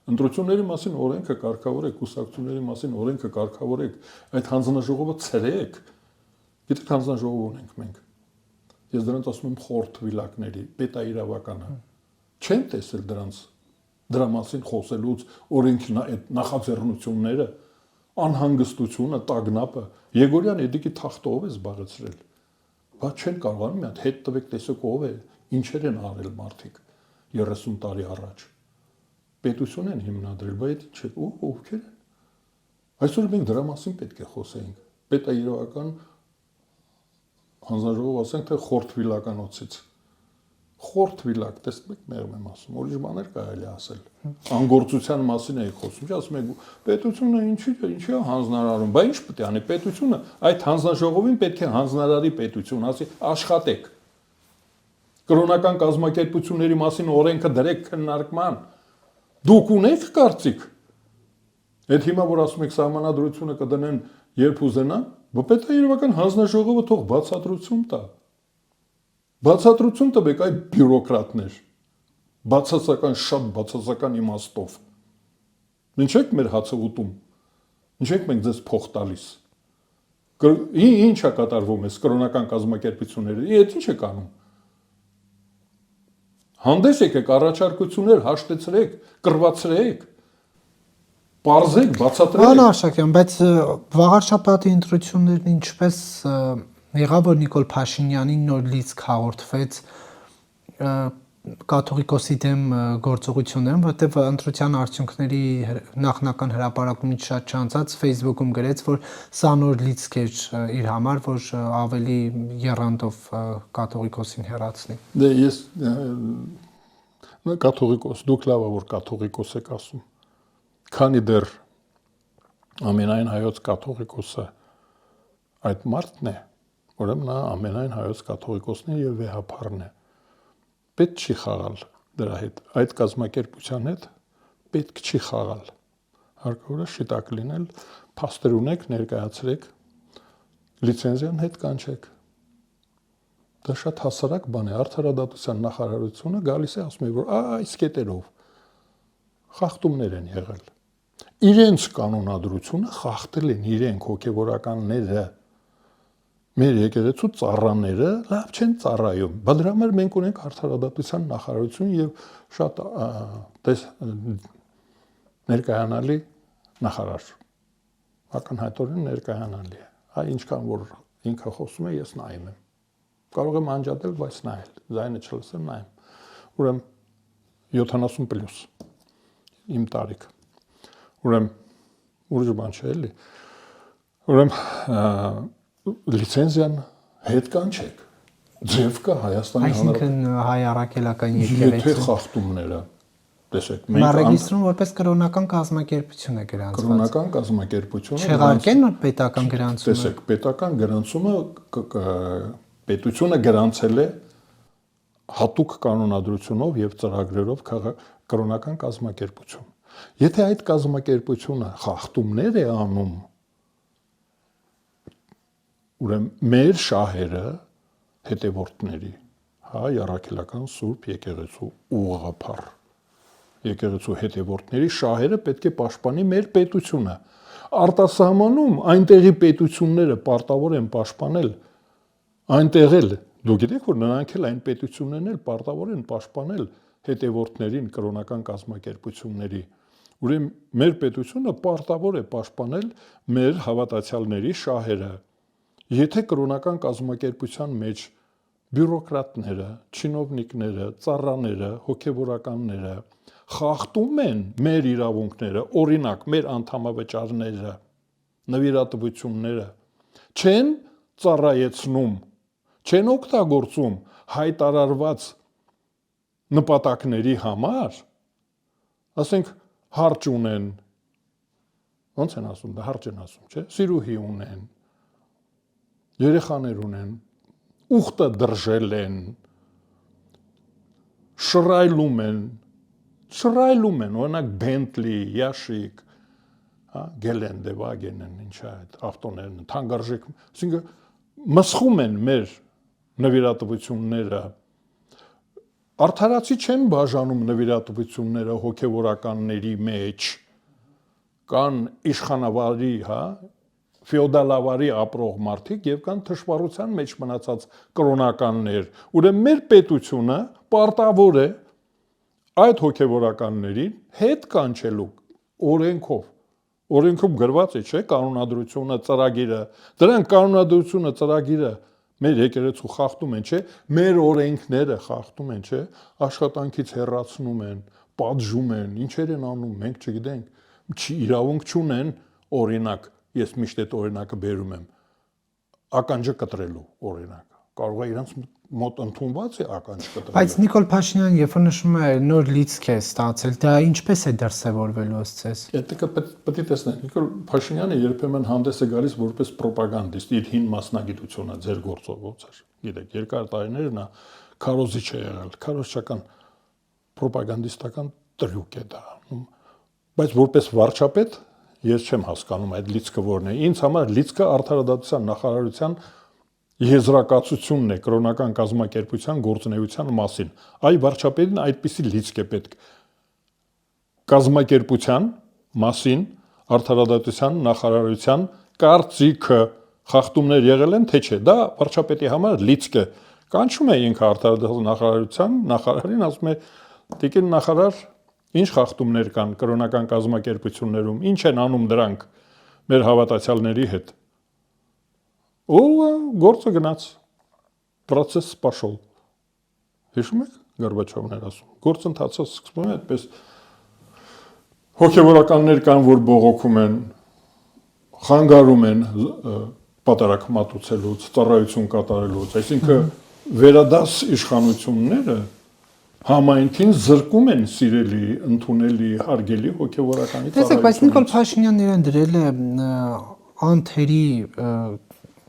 ընտրությունների մասին օրենքը կարգավորեք, կուսակցությունների մասին օրենքը կարգավորեք, այդ հանձնաժողովը ցրեք։ Գիտեք, հանձնաժողով ունենք մենք։ Ես դրանց ասում եմ խորթ վիլակների, պետաիրավականը։ Չեմ տեսել դրանց դրա մասին խոսելուց օրենքի այդ նախաձեռնությունները, անհանգստությունը, տագնապը, Եգորյան Էդիկի թախտով է զբաղեցրել։ Բայց չեն կարողանում մի հատ հետ տվեք տեսեք ով է, ինչեր են արել մարդիկ 30 տարի առաջ։ Պետություն են հիմնադրել, բայց ինչ է, ովքեր են։ Այսօր մենք դրա մասին պետք է խոսենք։ Պետաիրավական հանձնաժողով ասենք թե խորթ վիլականոցից։ Խորթ վիլակ, տեսնեք, մեղմ եմ ասում, ուրիշ բաներ կարելի ասել։ Անգործության մասին էի խոսում, ասում եք պետությունը ինչի է հանձնարարում, բայց ինչ պետք է անի պետությունը, այդ հանձնաժողովին պետք է հանձնարարի պետություն, ասի աշխատեք։ Կրոնական կազմակերպությունների մասին օրենքը դրեք քննարկման։ Դուք ունեք կարծիք։ Այդ հիմա որ ասում եք սահմանադրությունը կդնեն երբ ուզենան, պետաիրավական հանձնաժողովը թող բացատրություն տա։ Բացատրություն տվեք այդ բյուրոկրատներ, շատ բացասական իմաստով։ Ինչ եք մեր հացը ուտում, ինչ եք մենք ձեզ փող տալիս։ Ինչ է կատարվում այս կրոնական կազմակերպությունները, այդ ինչ է կանում։ Հանդես եկեք, առաջարկություններ հաշտեցրեք, կռվածրեք, պարզեք, բացատրեք։
Պարոն Արշակյան, բայց վաղար շաբաթի ընտրություններն ինչպես եղավ, որ Նիկոլ Փաշինյանին նոր լիցք հաղորդվեց կաթողիկոսի դեմ գործողություններում, որտեղ ընտրության արդյունքների նախնական հրապարակումից շատ չանցած Facebook-ում գրեց, որ սա նոր լիցք էր իր համար, որ ավելի եռանդով կաթողիկոսին հեռացնի։
Դե ես կաթողիկոս, դուք լավ է որ կաթողիկոս եք ասում։ Քանի դեռ ամենայն հայոց կաթողիկոսը այդ մարդն է, ուրեմն նա ամենայն հայոց կաթողիկոսն է եւ վեհափառն է։ Պետք չի խաղալ դրա հետ, այդ կազմակերպության հետ պետք չի խաղալ։ Հարկավոր է շիտակ լինել, փաստեր ունեք, ներկայացրեք, լիցենզիան հետ կանչեք։ Դա շատ հասարակ բան է, արդարադատության նախարարությունը գալիս է ասում է, որ այս կետերով խախտումներ են եղել։ Իրենց կանոնադրությունը խախտել են իրենք հոգևորականները, մեր եկեղեցու ծառաները լավ չեն ծառայում։ Բայց դրա համար մենք ունենք արդարադատության նախարարություն եւ շատ ներկայանալի նախարար։ Ակնհայտորեն ներկայանալի է։ Այ ինչքան որ ինքը խոսում է, ես նայում եմ։ Կարող եմ անջատել, բայց նայել, ձայնը չլսեմ, նայեմ։ Ուրեմն 70+ իմ տարիք։ Ուրեմն ուրիշ բան չէ էլի։ Ուրեմն լիցենզիան հետ կանչեք։ Ձև կա Հայաստանի
Այսինքն հայ առաքելական
Եթե
եկեղեցու
խախտումները, տեսեք,
Ռեգիստրում որպես կրոնական կազմակերպություն է գրանցված։
կրոնական կազմակերպությունը
Չեղարկեն պետական գրանցումը։
տեսեք, պետական գրանցումը պետությունը գրանցել է հատուկ կանոնադրությունով եւ ծրագրերով կրոնական կազմակերպություն։ Եթե այդ կազմակերպությունը խախտումներ է անում, ուրեմն մեր շահերը հետևորդների, հայ առաքելական Սուրբ եկեղեցու ուղղափառ եկեղեցու հետևորդների շահերը պետք է պաշտպանի մեր պետությունը։ Արտասահմանում այնտեղի պետությունները պարտավոր են պաշտպանել այնտեղ էլ դուք գիտեք որ նրանք էլ այն պետություններն էլ պարտավոր են պաշտպանել հետևորդներին կրոնական կազմակերպությունների։ Ուրեմն մեր պետությունը պարտավոր է պաշտպանել մեր հավատացյալների շահերը։ Եթե կրոնական կազմակերպության մեջ բյուրոկրատները, չինովնիկները, ծառաները, հոգևորականները խախտում են մեր իրավունքները, օրինակ մեր անդամավճարները, նվիրատվությունները, չեն ծառայեցնում, չեն օգտագործում հայտարարված նպատակների համար, ասենք հարճ ունեն, ոնց են ասում, դա հարճ են ասում, չէ՞, սիրուհի ունեն, երեխաներ ունեն, ուխտը դրժել են, շռայլում են, օրինակ Bentley, Yashik, Gelände Wagen են, ինչ է այդ ավտոներն, թանկարժեք, ասինքն մսխում են մեր նվիրատվությունները, արդարացի չեն բաժանում նվիրատվությունները հոգևորականների մեջ, կան իշխանավարի, ֆեոդալավարի ապրող մարդիկ եւ կան թշվառության մեջ մնացած կրոնականներ։ Ուրեմն մեր պետությունը պարտավոր է այդ հոգևորականներին հետ կանչելու օրենքով գրված է, չէ՞, կանոնադրությունը, ծրագիրը, դրանք կանոնադրությունը, ծրագիրը մեր եկեղեցու խախտում են, չէ՞, մեր օրենքները խախտում են, չէ՞, աշխատանքից հեռացնում են, պատժում են, ինչեր են անում, մենք չգիտենք, իրավունք չունեն, օրինակ, ես միշտ այդ օրինակը բերում եմ, ականջը կտրելու օրինակ, կարող է իրանց մոտ ընդունված է ականջ կտրելը։
Բայց Նիկոլ Փաշինյանը երբ որ նշում է նոր լիցք է ստացել, դա ինչպես է դրսևորվելու ըստ ձեզ։
Դա պետք է տեսնենք։ Նիկոլ Փաշինյանը երբեմն հանդես է գալիս որպես պրոպագանդիստ, իր հին մասնագիտությունը ձեր գործով ոնց է։ Գիտեք, երկար տարիներ նա քարոզիչ է եղել, քարոզչական պրոպագանդիստական տրյուկ է դա։ Բայց որպես վարչապետ ես չեմ հասկանում այդ լիցքը որն է։ Ինձ համար լիցքը արդարադատության նախարարության եզրակացությունն է կրոնական կազմակերպության գործունեության մասին։ Այ վարչապետին այդպիսի լիցք է պետք կազմակերպության մասին արդարադատության նախարարության կարծիքը խախտումներ եղել են թե չէ։ Դա վարչապետի համար լիցք է։ Կանչում է ինքը արդարադատության նախարարության նախարարին, ասում է՝ «Տիկին նախարար, ինչ խախտումներ կան կրոնական կազմակերպություններում, ինչ են անում դրանք մեր հավատացյալների հետ»։ Ու գործը գնաց, process пошел։ Հիշում եք Գորբաչովն էր ասում, գործընթացը սկսվում է այդպես, հոգևորականներ կան, որ բողոքում են, խանգարում են պատարագ մատուցելուց, ծառայություն կատարելուց, այսինքն վերադաս իշխանությունները համայնքին զրկում են սիրելի, ընդունելի, հարգելի հոգևորականի
Տեսեք, բայց Նիկոլ Փաշինյանն իրեն դրել է անթերի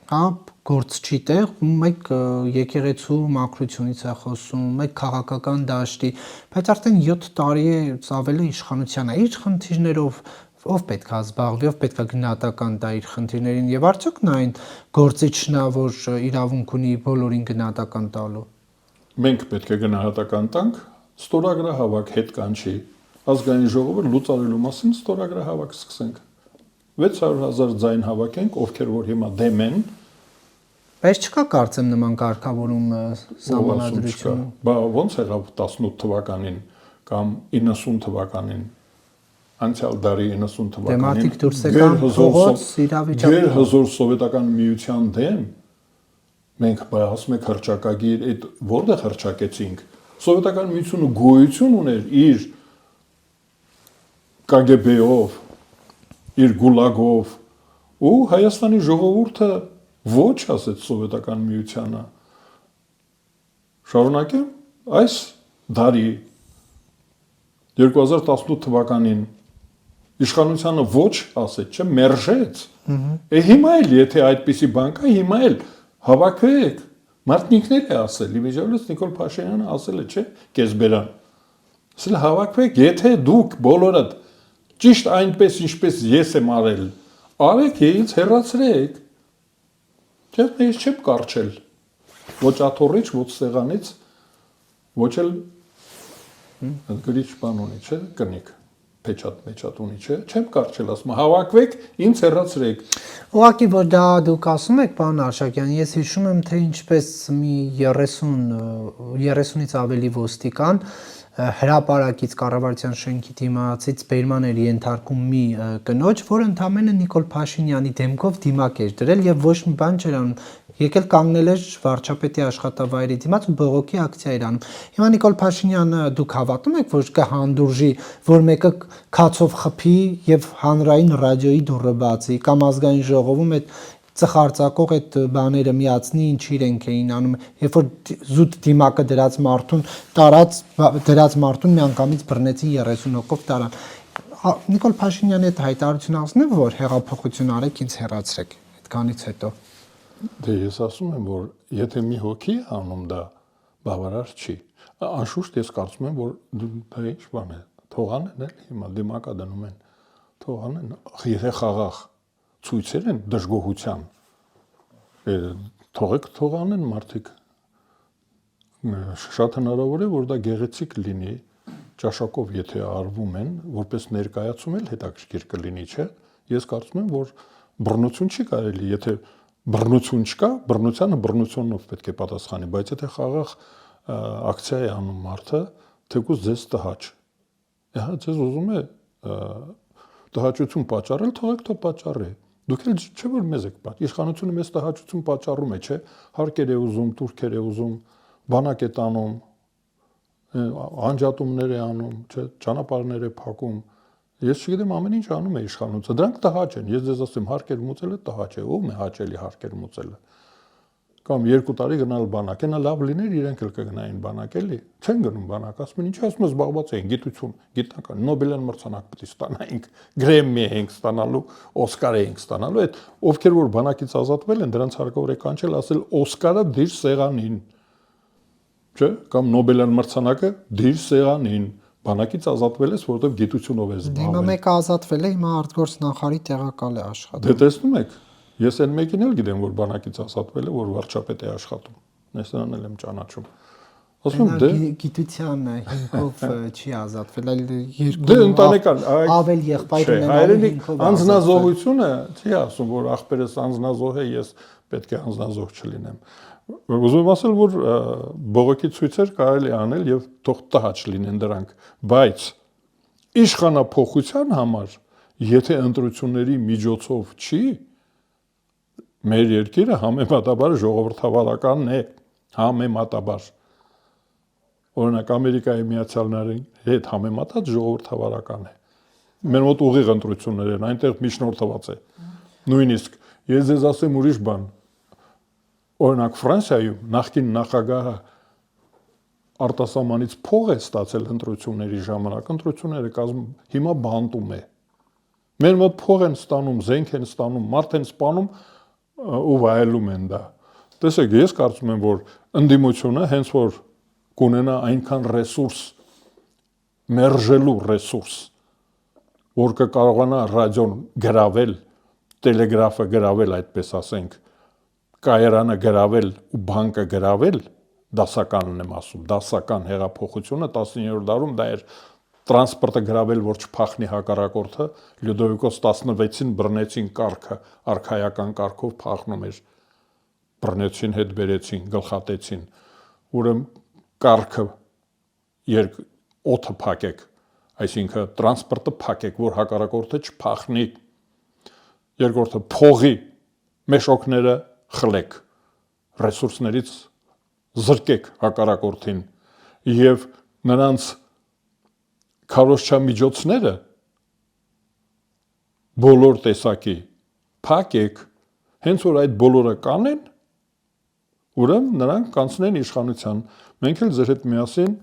հա գործչի տեղ, մեկ եկեղեցու մաքրությունից է խոսում, մեկ քաղաքական դաշտի, բայց արդեն 7 տարի է ծավալը իշխանության է, իր խնդիրներով ով պետք է զբաղվի, ով պետք է գնահատական տա իր խնդիրներին եւ արդյոք նա այն գործիչն է, որ իրավունք ունի բոլորին գնահատական տալու։
Մենք պետք է գնահատական տանք, ստորագրահավաք հետ կանչի, ազգային ժողովը լուծարելու մասին ստորագրահավաք սկսենք։ 600,000 ձայն հավաքենք, ովքեր որ հիմա դեմ են,
բայց չկա կարծեմ նման կարգավորում սահմանադրություն։
Բա ոնց եղավ 18 թվականին կամ 90 թվականին, անցյալ դարի 90 թվականին։
Դեմարտիկ դուրս եկան փողոց իրավիճակը։
Գերհզոր սովետական միության դեմ մենք ասում ենք հռչակագիր, այդ որտեղ հռչակեցինք։ Սովետական միությունը գոյություն ուներ իր KGB-ով, իր գուլագով, ու Հայաստանի ժողովուրդը ոչ ասեց սովետական միությանը։ Շարունակեմ, այս դարի 2018 թվականին իշխանությանը ոչ ասեց, չէ, մերժեց։ Հիմա էլ եթե այդպիսի բան կա, հիմա էլ հավաքվեք։ Մարտնիկներ է ասել, իմիջիայլոց Նիկոլ Փաշինյանը ասել է, չէ, կեսբերան։ Ասել հավաքվեք, եթե դուք բոլորդ ճիշտ այնպես ինչպես ես եմ արել, արեք, ինձ հեռացրեք։ Չէ, ես չեմ կարճել։ Ոչ աթոռիչ, ոչ սեղանից, ոչ էլ գրիչ բան ունի, չէ, կնիկ, փեչատ ունի, չէ, չեմ կարճել, ասում հավաքվեք, ինձ հեռացրեք։
Ուղղակի որ դա դուք ասում եք, պարոն Արշակյան, ես հիշում եմ, թե ինչպես մի 30-ից ավելի ոստիկան հրապարակից կառավարության շենքի դիմացից բերման էր ենթարկում մի կնոջ, որը ընդամենը Նիկոլ Փաշինյանի դեմքով դիմակ էր դրել եւ ոչ մի բան չէր անում։ Եկել կանգնել էր վարչապետի աշխատավայրի դիմաց ու բողոքի ակցիա էր անում։ Հիմա Նիկոլ Փաշինյանը դուք հավատում եք, որ կհանդուրժի, որ մեկը քացով խփի եւ հանրային ռադիոյի դուռը բացի կամ ազգային ժողովում այդ ծխարծակող այդ բաները միացնի, ինչ իրենք էին անում, երբ որ զուտ դիմակը դրած մարդուն միանգամից բռնեցին 30 հոգով տարան։ Նիկոլ Փաշինյանը այդ հայտարարությունը ասում է, որ հեղափոխություն արեք, ինձ հեռացրեք այդքանից հետո։
Դե ես ասում եմ, որ եթե մի հոգի անում դա, բավարար չի։ Անշուշտ ես կարծում եմ, որ դա ինչ բան է, թողանեն էլ հիմա դիմակա դնում են, թողանեն, եթե խաղաղ ցույցեր են դժգոհության, թողանեն մարդիկ, շատ հնարավոր է, որ դա գեղեցիկ լինի, ճաշակով եթե արվում են, որպես ներկայացում էլ հետաքրքիր կլինի, չէ, ես կարծում եմ, որ բռնություն չի կարելի, եթե բռնություն չկա, բռնությանը բռնությունով պետք է պատասխանի, բայց եթե խաղաղ ակցիա է անում մարդը, թեկուզ ձեզ տհաճ, ձեզ ուզում է տհաճություն պատճառել, թողեք թող պատճառի։ Դուք էլ չէ որ մեզ եք պատճառ, իշխանությունը մեզ տհաճություն պատճառում է, չէ, հարկեր է ուզում, турքեր է ուզում, բանակ է տանում, անջատումներ է անում, չէ, ճանապարհներ է փակում։ Ես չգիտեմ ամեն ինչ անում է իշխանությունը։ Դրանք տհաճ են։ Ես ձեզ ասեմ, հարկեր մուծելը տհաճ է, ո՞ւմ է հաճելի հարկեր մուծելը։ Կամ 2 տարի գնալ բանակ, այնա լավ լիներ, իրենք էլ կգնային բանակ, էլի։ Չեն գնում բանակ, ասում են, ինչի ասում ես զբաղված էին գիտություն, գիտնական, Նոբելյան մրցանակ պետք է ստանայինք, Գրեմմի ենք ստանալու, Օսկար ենք ստանալու, այդ ովքեր որ բանակից ազատվել են, դրանց հարկավոր է կանչել ասել Օսկարը դիր սեղանին։ Չէ՞, կամ Նոբելյան մրցանակը դիր սեղանին։ Բանակից ազատվել ես, որովհետև գիտությունով ես զբաղվել։
Հիմա մեկը ազատվել է, հիմա արտգործ նախարարի տեղակալ է աշխատում։
Դե տեսնում եք, ես այն մեկին էլ գիտեմ, որ բանակից ազատվել է, որ վարչապետ է աշխատում։ Ես նրան էլ եմ ճանաչում։ Ասում եմ, դե
գիտության հիմքով չի ազատվել, այլ երկու
դե ընտանեկան
ավել եղբայր
հայրենի անձնազոհությունը չի ասում, որ ախպերս անձնազոհ է, ես պետք է անձնազոհ չլինեմ։ Ուզում ասել, որ բողոքի ցույցեր կարելի անել եւ թող տհաճ լինեն դրանք, բայց իշխանափոխության համար, եթե ընտրությունների միջոցով չի, մեր երկիրը համեմատաբար ժողովրդավարականն է, համեմատաբար։ Օրինակ Ամերիկայի Միացյալ Նահանգների հետ համեմատած ժողովրդավարական է։ Մեր մոտ ուղիղ ընտրություններ են, այնտեղ միջնորդված է։ Նույնիսկ ես ձեզ ասեմ ուրիշ բան։ Օրինակ Ֆրանսիայում նախկին նախագահը արտասահմանից փող է ստացել ընտրությունների ժամանակ, ընտրությունները հիմա բանտում է։ Մեր մոտ փող են ստանում, զենք են ստանում, մարդ են սպանում ու վայելում են դա։ Տեսեք, ես կարծում եմ, որ ընդդիմությունը հենց որ կունենա այնքան ռեսուրս, մերժելու ռեսուրս, որ կկարողանա ռադիոն գրավել, տելեգրաֆը գրավել, այդպես ասենք, կայարանը գրավել ու բանկը գրավել, դասականն եմ ասում, դասական հեղափոխությունը 19-րդ դարում դա էր տրանսպորտը գրավել, որ չփախնի հակառակորդը, Լյուդովիկոս 16-ին բռնեցին կարգը, արքայական կարգով փախնում էր, բռնեցին, հետ բերեցին, գլխատեցին, ուրեմն կարգը օդը փակեք, այսինքն տրանսպորտը փակեք, որ հակառակորդը չփախնի, երկրորդը փողի մեշոկները խլեք, ռեսուրսներից զրկեք հակառակորդին եւ նրանց քարոզչամիջոցները բոլոր տեսակի փակեք, հենց որ այդ բոլորը կանեն, ուրեմն նրանք կանցնեն իշխանության, մենք էլ ձեր հետ միասին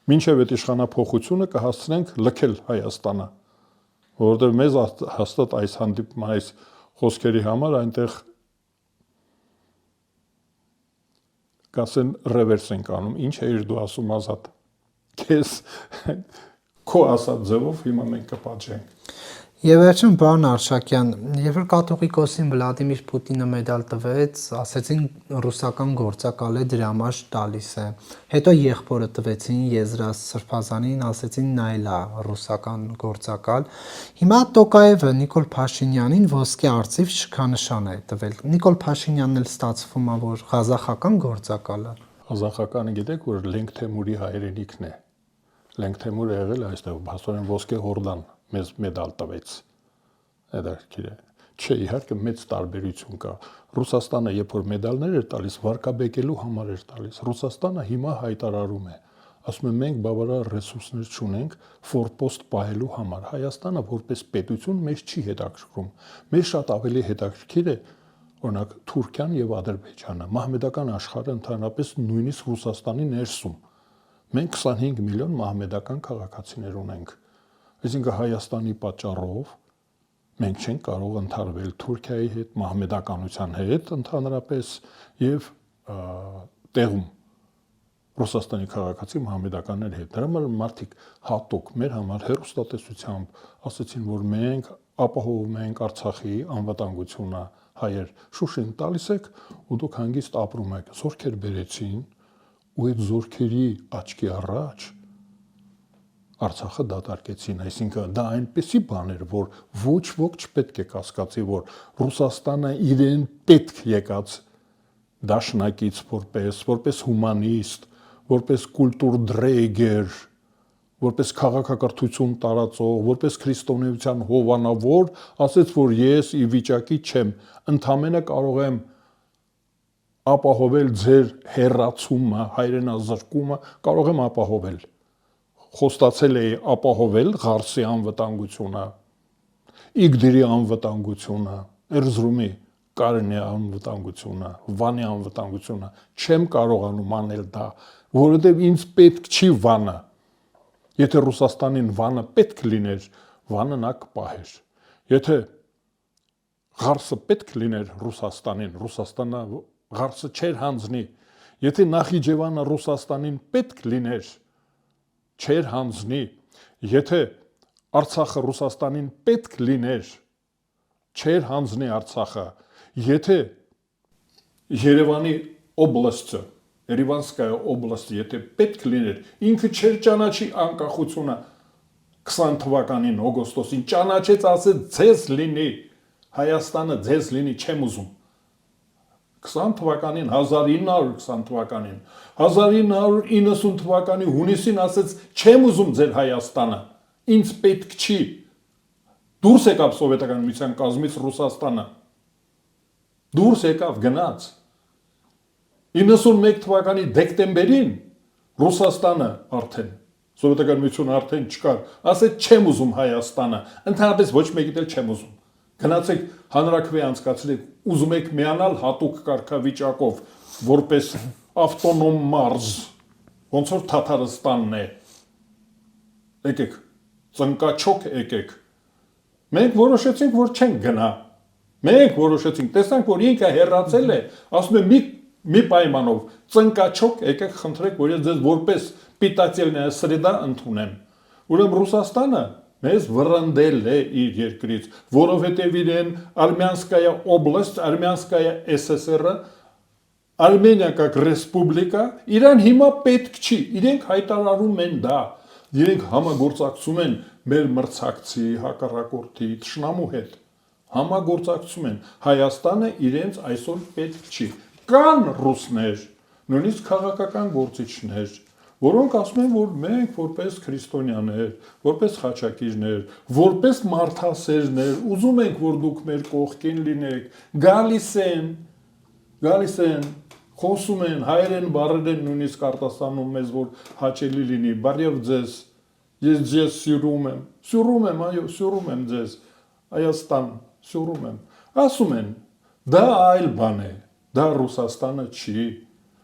մինչև այդ իշխանափոխությունը կհասցնենք լքել Հայաստանը, որովհետև մեզ հաստատ այս հանդիպման այս խոսքերի համար այնտեղ կասեն ռևերս ենք անում, ինչ էիր դու ասում Ազատ, քեզ քո ասած ձևով հիմա մենք կպատժենք։
Եվ վերջում պարոն Արշակյան, երբ որ կաթողիկոսին Վլադիմիր Պուտինը մեդալ տվեց, ասեցին ռուսական գործակալ է դրա համար տալիս է։ Հետո եղբորը տվեցին Եզրաս Սրբազանին, ասեցին նա էլ է ռուսական գործակալ։ Հիմա Տոկաևը Նիկոլ Փաշինյանին ոսկե արծիվ շքանշան է տվել։ Նիկոլ Փաշինյանն էլ ստացվում է, որ ղազախական գործակալ է։
Ղազախականը գիտեք, որ Լենգ Թեմուրի հայրենիքն է։ Լենգ Թեմուրը եղել է այստեղ, բացորեն ոսկե հորդան մեզ մեդալ տվեց։ Հետաքրքիր է։ Չէ, իհարկե մեծ տարբերություն կա։ Ռուսաստանը երբ որ մեդալներ էր տալիս, վարկաբեկելու համար էր տալիս։ Ռուսաստանը հիմա հայտարարում է, ասում է մենք բավարար ռեսուրսներ չունենք ֆորպոստ պահելու համար։ Հայաստանը որպես պետություն մեզ չի հետաքրքրում։ Մեզ շատ ավելի հետաքրքիր է օրինակ Թուրքիան եւ Ադրբեջանը, մահմեդական աշխարհը ընդհանրապես նույնիսկ Ռուսաստանի ներսում։ Մենք 25 միլիոն մահմեդական քաղաքացիներ ունենք։ Այսինքն Հայաստանի պատճառով մենք չենք կարող ընդհարվել Թուրքիայի հետ, մահմեդականության հետ ընդհանրապես եւ տեղում Ռուսաստանի քաղաքացի մահմեդականների հետ։ Դրա համար մարդիկ հատուկ մեր համար հերոստատեսությամբ ասացին, որ մենք ապահովում ենք Արցախի անվտանգությունը, հայեր Շուշին տալիս եք ու դուք հանգիստ ապրում եք։ Զորքեր բերեցին ու այդ զորքերի աչքի առաջ Արցախը դատարկեցին, այսինքն դա այնպեսի բան էր, որ ոչ ոք չպետք է կասկածի, որ Ռուսաստանը իրեն պետք եկած դաշնակից որպես հումանիստ, որպես կուլտուր դրեգեր, որպես քաղաքակրթություն տարածող, որպես քրիստոնեության հովանավոր, ասեց, որ ես ի վիճակի չեմ, ընդամենը կարող եմ ապահովել ձեր հեռացումը, հայրենազրկումը, կարող եմ ապահովել։ Խոստացել էի ապահովել Ղարսի անվտանգությունը, Իգդիրի անվտանգությունը, Էրզրումի Կարենի անվտանգությունը, Վանի անվտանգությունը, չեմ կարողանում անել դա, որովհետև ինձ պետք չի Վանը։ Եթե Ռուսաստանին Վանը պետք լիներ, Վանը նա կպահեր։ Եթե Ղարսը պետք լիներ Ռուսաստանին, Ռուսաստանը Ղարսը չէր հանձնի։ Եթե Նախիջևանը Ռուսաստանին պետք լիներ, չէր հանձնի, եթե Արցախը Ռուսաստանին պետք լիներ, չէր հանձնի Արցախը, եթե Երևանի օբլաստը, Երևանսկայա օբլաստը, եթե պետք լիներ, ինքը չէր ճանաչի անկախությունը 20 թվականին օգոստոսին, ճանաչեց, ասեց ձեզ լինի, Հայաստանը ձեզ լինի, չեմ ուզում։ 20 թվականին, 1920 թվականին, 1990 թվականի հունիսին ասեց, չեմ ուզում ձեր Հայաստանը, ինձ պետք չի, դուրս եկավ Սովետական միության կազմից Ռուսաստանը, դուրս եկավ գնաց, 91 թվականի դեկտեմբերին Ռուսաստանը արդեն, Սովետական միությունը արդեն չկար, ասեց չեմ ուզում Հայաստանը, ընդհանրապես ոչ մեկիդ էլ չեմ ուզում, գնացեք հանրաքվե անցկացրեք, ուզում եք միանալ հատուկ կարգավիճակով, որպես ավտոնոմ մարզ, ոնց որ Թաթարստանն է։ Եկեք, ծնկաչոք եկեք։ Մենք որոշեցինք, որ չենք գնա։ Մենք որոշեցինք, տեսանք, որ ինքը հեռացել է, ասում է մի պայմանով, ծնկաչոք եկեք խնդրեք, որ ես ձեզ որպես պիտացիելնaya սրեդա ընդունեմ։ Ուրեմն Ռուսաստանը մեզ վռնդել է իր երկրից, որովհետև իրեն Արմյանսկայա օբլաստ, Արմյանսկայա ՍՍՍՌ-ը, Արմենիա как ռեսպուբլիկա, իրան հիմա պետք չի, իրենք հայտարարում են դա, իրենք համագործակցում են մեր մրցակցի, հակառակորդի, թշնամու հետ, համագործակցում են, Հայաստանը իրենց այսօր պետք չի, կան ռուսներ, նույնիսկ քաղաքական գործիչներ, որոնք ասում են, որ մենք որպես քրիստոնյաներ, որպես խաչակիրներ, որպես մարդասերներ, ուզում ենք, որ դուք մեր կողքին լինեք, գալիս են, խոսում են, հայերեն բառեր են նույնիսկ արտասանում մեզ, որ հաճելի լինի, բարև ձեզ, ես ձեզ սյուրում եմ ձեզ, Հայաստան, սյուրում եմ, ասում են, դա այլ բան է, դա Ռուսաստանը չի,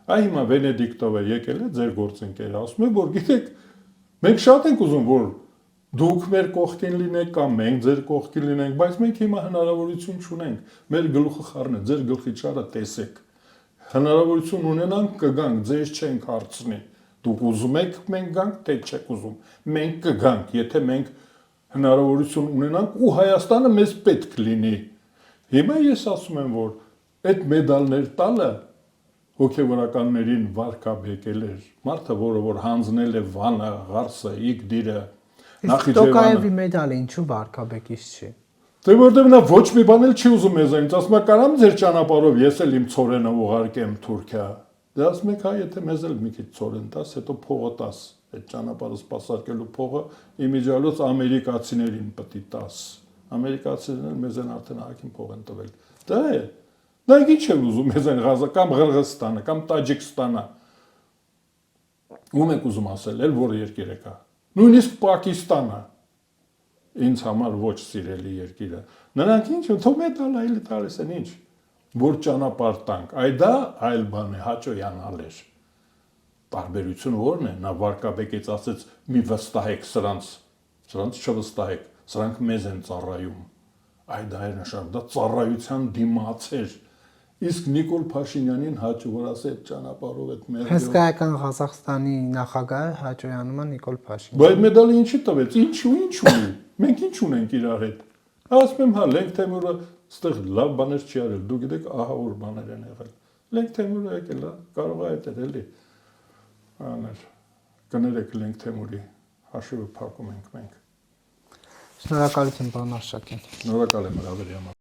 այ հիմա Վենեդիկտովը եկել է ձեր գործընկերը, ասում է, որ գիտեք, մենք շատ ենք ուզում, որ դուք մեր կողքին լինեք կամ մենք ձեր կողքին լինենք, բայց մենք հիմա հնարավորություն չունենք, մեր գլուխը խառն է, ձեր գլխի ճարը տեսեք, հնարավորություն ունենանք կգանք, ձեզ չենք հարցնի, դուք ուզում եք մենք գանք, թե չեք ուզում, մենք կգանք, եթե մենք հնարավորություն ունենանք ու Հայաստանը մեզ պետք լինի, հիմա ես ասում եմ, որ այդ մեդալներ տալը հոգևորականներին վարկաբեկել էր, մարդը, որ հանձնել է Վանը, Ղարսը, Իգդիրը,
Տոկաևի մեդալը ինչու վարկաբեկից չի։
Դե որտեղ նա ոչ մի բան էլ չի ուզում մեզանից, ասում է կարամ ձեր ճանապարհով ես էլ իմ ծորենը ուղարկեմ Թուրքիա։ Դե ասում եք, հա, եթե մեզ էլ մի քիչ ծորեն տաս, հետո փողը տաս, այդ ճանապարհը սպասարկելու փողը իմիջիալոց ամերիկացիներին պետք է տաս։ Ամերիկացիներն մեզ են արդեն ահագին փող են տվել։ Դա է։ Դա ինչ է ուզում մեզան Ղազա կամ Ղրղստանը կամ Տաջիկստանը։ Ում եք ուզում ասել, էլ որ երկիր է կա։ Նույնիսկ Պակիստանը ինձ համար ոչ սիրելի երկիրը։ Նրանք ինչ թող մեդալ այլ տալիս են ինչ, որ ճանապարհ տանք։ Այ դա այլ բան է, հաճոյանալ էր։ Տարբերությունը ո՞րն է։ Նա վարկաբեկեց ասեց՝ մի վստահեք սրանց չվստահեք, սրանք մեզ են ծառայում։ Այ դա էր նշան, դա ծառայության դիմաց էր։ Իսկ Նիկոլ Փաշինյանին հաճո ասել այդ ճանապարհով այդ մեր
Հսկայական Ղազախստանի նախագահը հաճոյանում է Նիկոլ Փաշինյան։
Բայց մեդալը ինչի տվեց։ Ինչ ունի։ Մենք ինչ ունենք իրար հետ։ Ասում եմ, հա, Լենք Թեմուրը ստեղ լավ բաներ չի արել։ Դու գիտեք, ահա որ բաներ են եղել։ Լենք Թեմուրը եկել է, կարող է այդել էլի։ Աներ։ Կներեք Լենք Թեմուրի հաշիվը փակում ենք մենք։
Շնորհակալություն, պարոն Արշակյան։
Շնորհակալ եմ հրավերի համար։